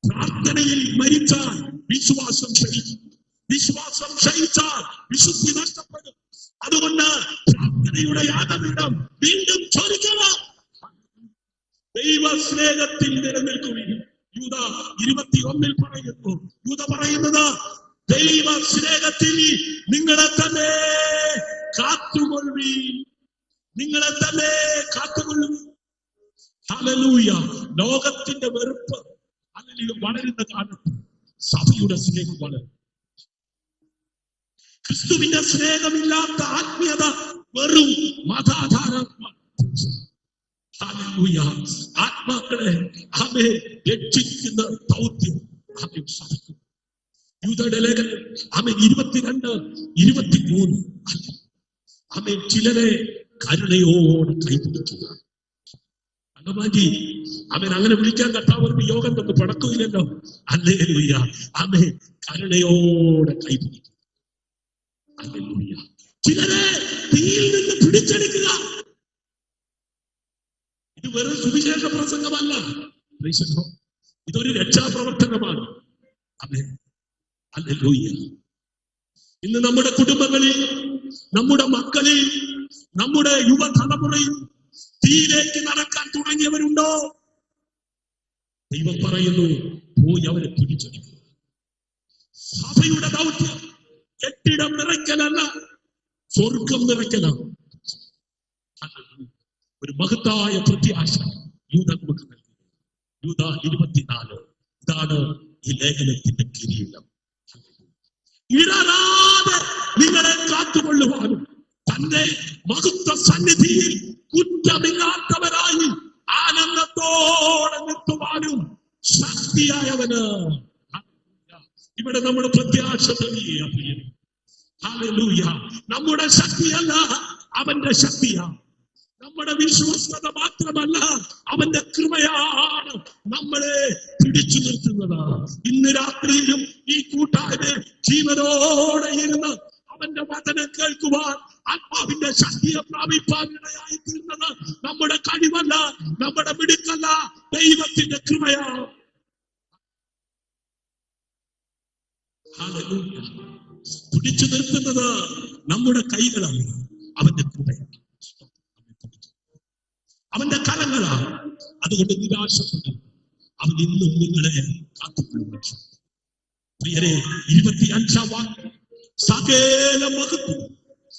പ്രാർത്ഥനയിൽ മരിച്ചാൽ വിശ്വാസം ക്ഷയിക്കും. വിശ്വാസം ക്ഷയിച്ചാൽ വിശുദ്ധി നഷ്ടപ്പെടും. അതുകൊണ്ട് പ്രാർത്ഥനയുടെ യാഗപീഠം വീണ്ടും ജ്വലിക്കണം. ദൈവ സ്നേഹത്തിൽ നിലനിൽക്കുകയും യൂദ 21 പറയുന്നു. യൂദ പറയുന്നത് ദൈവ സ്നേഹത്തിൽ നിങ്ങളെ തന്നെ കാത്തുകൊള്ളി, നിങ്ങളെ തന്നെ കാത്തുകൊള്ളു. ഹല്ലേലൂയ. ലോകത്തിന്റെ വെറുപ്പ് അല്ലെങ്കിൽ വളരുന്ന കാലത്ത് സഭയുടെ സ്നേഹം വളരും. ക്രിസ്തുവിന്റെ സ്നേഹമില്ലാത്ത ആത്മീയത വെറും മതാധാരമാണ്. ഹല്ലേലൂയ. ആത്മാക്കളെ അവയെ രക്ഷിക്കുന്ന ദൗത്യം അവൻ സാധിക്കും. യൂദയുടെ ലേഖനം അവൻ 22, 23 അവൻ ചിലരെ കരുണയോടെ കൈപിടിക്കുക. അല്ലമാറ്റി അവൻ അങ്ങനെ വിളിക്കാൻ കർത്താവ് യോഗം കൊണ്ട് പടക്കില്ലല്ലോ. ഹല്ലേലൂയ. അവൻ കരുണയോടെ കൈപിടിക്കുക. ഹല്ലേലൂയ. ചിലരെ തീയിൽ നിന്ന് പിടിച്ചെടുക്കുക. ഇത് വെറും സുവിശേഷ പ്രസംഗമല്ല, ഇതൊരു രക്ഷാപ്രവർത്തനമാണ്. ഹല്ലേലൂയ. ഇന്ന് നമ്മുടെ കുടുംബങ്ങളിൽ, നമ്മുടെ മക്കളിൽ, നമ്മുടെ യുവതലമുറയിൽ തീയിലേക്ക് നടക്കാൻ തുടങ്ങിയവരുണ്ടോ? ദൈവം പറയുന്നു, പോയി അവരെ പിടിച്ചെടുക്കുക. സഭയുടെ ദൗത്യം കെട്ടിടം നിറയ്ക്കലല്ല, സ്വർഗം നിറയ്ക്കലാണ്. ഒരു മഹത്തായ പ്രത്യാശ യൂദ നമുക്ക് നൽകി. യൂദ 24. ഇതാണ് ഈ ലേഖനത്തിന്റെ കിരീടം. ഇടരാതെ നിങ്ങളെ കാത്തുകൊള്ളുവാനും തന്റെ മഹത്വ സന്നിധിയിൽ കുറ്റമില്ലാത്തവരായി ആനന്ദത്തോടെ നിർത്തുവാനും ശക്തിയായവന്. ഇവിടെ നമ്മുടെ പ്രത്യാശ തെളിയുക. ഹല്ലേലൂയ. നമ്മുടെ ശക്തിയല്ല, അവന്റെ ശക്തിയാണ്. നമ്മുടെ വിശ്വസ്തത മാത്രമല്ല, അവന്റെ കൃപയാണ് നമ്മളെ പിടിച്ചു നിർത്തുന്നത്. ഇന്ന് രാത്രിയിലും ഈ കൂട്ടായ്മ ജീവനോടെ ഇരുന്ന് അവന്റെ വചനം കേൾക്കുവാൻ ആത്മാവിന്റെ ശക്തിയെ പ്രാപിപ്പാനിടയായി തീർന്നത് നമ്മുടെ കഴിവല്ല, നമ്മുടെ മിടുക്കല്ല, ദൈവത്തിന്റെ കൃപയാണ്. ഹല്ലേലൂയ. പിടിച്ചു നിർത്തുന്നത് നമ്മുടെ കൈകളല്ല, അവന്റെ കൃപയാണ്, അവന്റെ കരങ്ങളാണ്. അതുകൊണ്ട് നിരാശപ്പെടും. അവൻ ഇന്നും നിങ്ങളെ കാത്തുകൊള്ളും. പ്രിയരെ, 25-ാം വാക്യം, സകല മഹത്വം,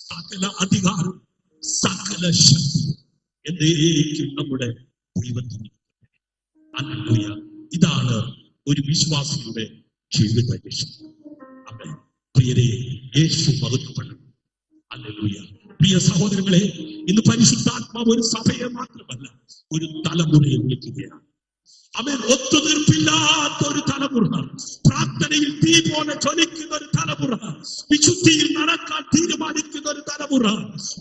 സകല അധികാരം, സകല ശക്തി എന്നേക്കും നമ്മുടെ ദൈവത്തിന്. ഹല്ലേലൂയ. ഇതാണ് ഒരു വിശ്വാസിയുടെ ജീവിത ലക്ഷ്യം. ആമേൻ. പ്രിയരെ, യേശു മഹത്വപ്പെടും. ഹല്ലേലൂയ. പ്രിയ സഹോദരങ്ങളെ, ഇന്ന് പരിശുദ്ധാത്മാവ് ഒരു സഭയെ മാത്രമല്ല, ഒരു തലമുറയെ വിളിക്കുകയാണ്. അവൻ ഒത്തുതീർപ്പില്ലാത്ത ഒരു തലമുറ, പ്രാർത്ഥനയിൽ തീ പോലെ ജ്വലിക്കുന്ന ഒരു തലമുറ, വിശുദ്ധിയിൽ നടക്കാൻ തീരുമാനിക്കുന്ന ഒരു തലമുറ,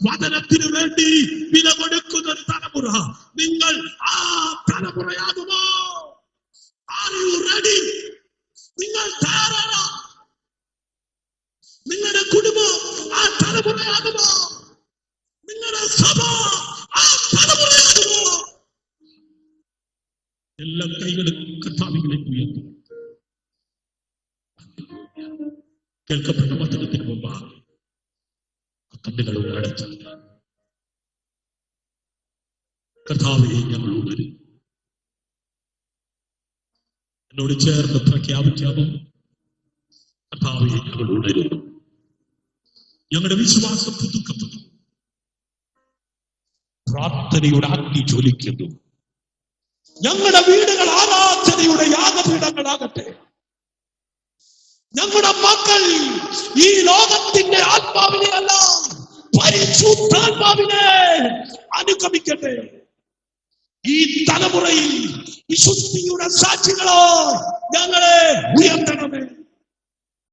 വചനത്തിനു വേണ്ടി വില കൊടുക്കുന്ന ഒരു തലമുറ. നിങ്ങൾ ആ തലമുറയാകുമോ? Are you ready? നിങ്ങൾ തയ്യാറാണോ? നിങ്ങളുടെ കുടുംബം ആ തലമുറയാകുമോ? നിങ്ങളുടെ സഭ ആ തലമുറയാകുമോ? എല്ലാ കൈകളും കർത്താവിലേക്ക് ഉയർത്തും. കേൾക്കപ്പെട്ട വചനത്തിന് മുമ്പ് കണ്ണുകളോട് അടച്ചു. കർത്താവെ, ഞങ്ങൾ ഉണരും. എന്നോട് ചേർന്ന് പ്രഖ്യാപിക്കാമോ? കർത്താവെ, ഞങ്ങൾ ഉണരുന്നു. ഞങ്ങളുടെ വിശ്വാസം പുതുക്കപ്പെടും. പ്രാർത്ഥനയുടെ അഗ്നി ജ്വലിക്കുന്നു. ഞങ്ങളുടെ വീടുകൾ ആരാധനയുടെ യാഗപീഠങ്ങളാകട്ടെ. ഞങ്ങളുടെ മക്കൾ ഈ ലോകത്തിന്റെ ആത്മാവിനെ അല്ല, പരിശുദ്ധാത്മാവിനെ അനുഗമിക്കട്ടെ. ഈ തലമുറയിൽ വിശുദ്ധിയുടെ സാക്ഷികളോ ഞങ്ങളെ ഉയർത്തണമേ.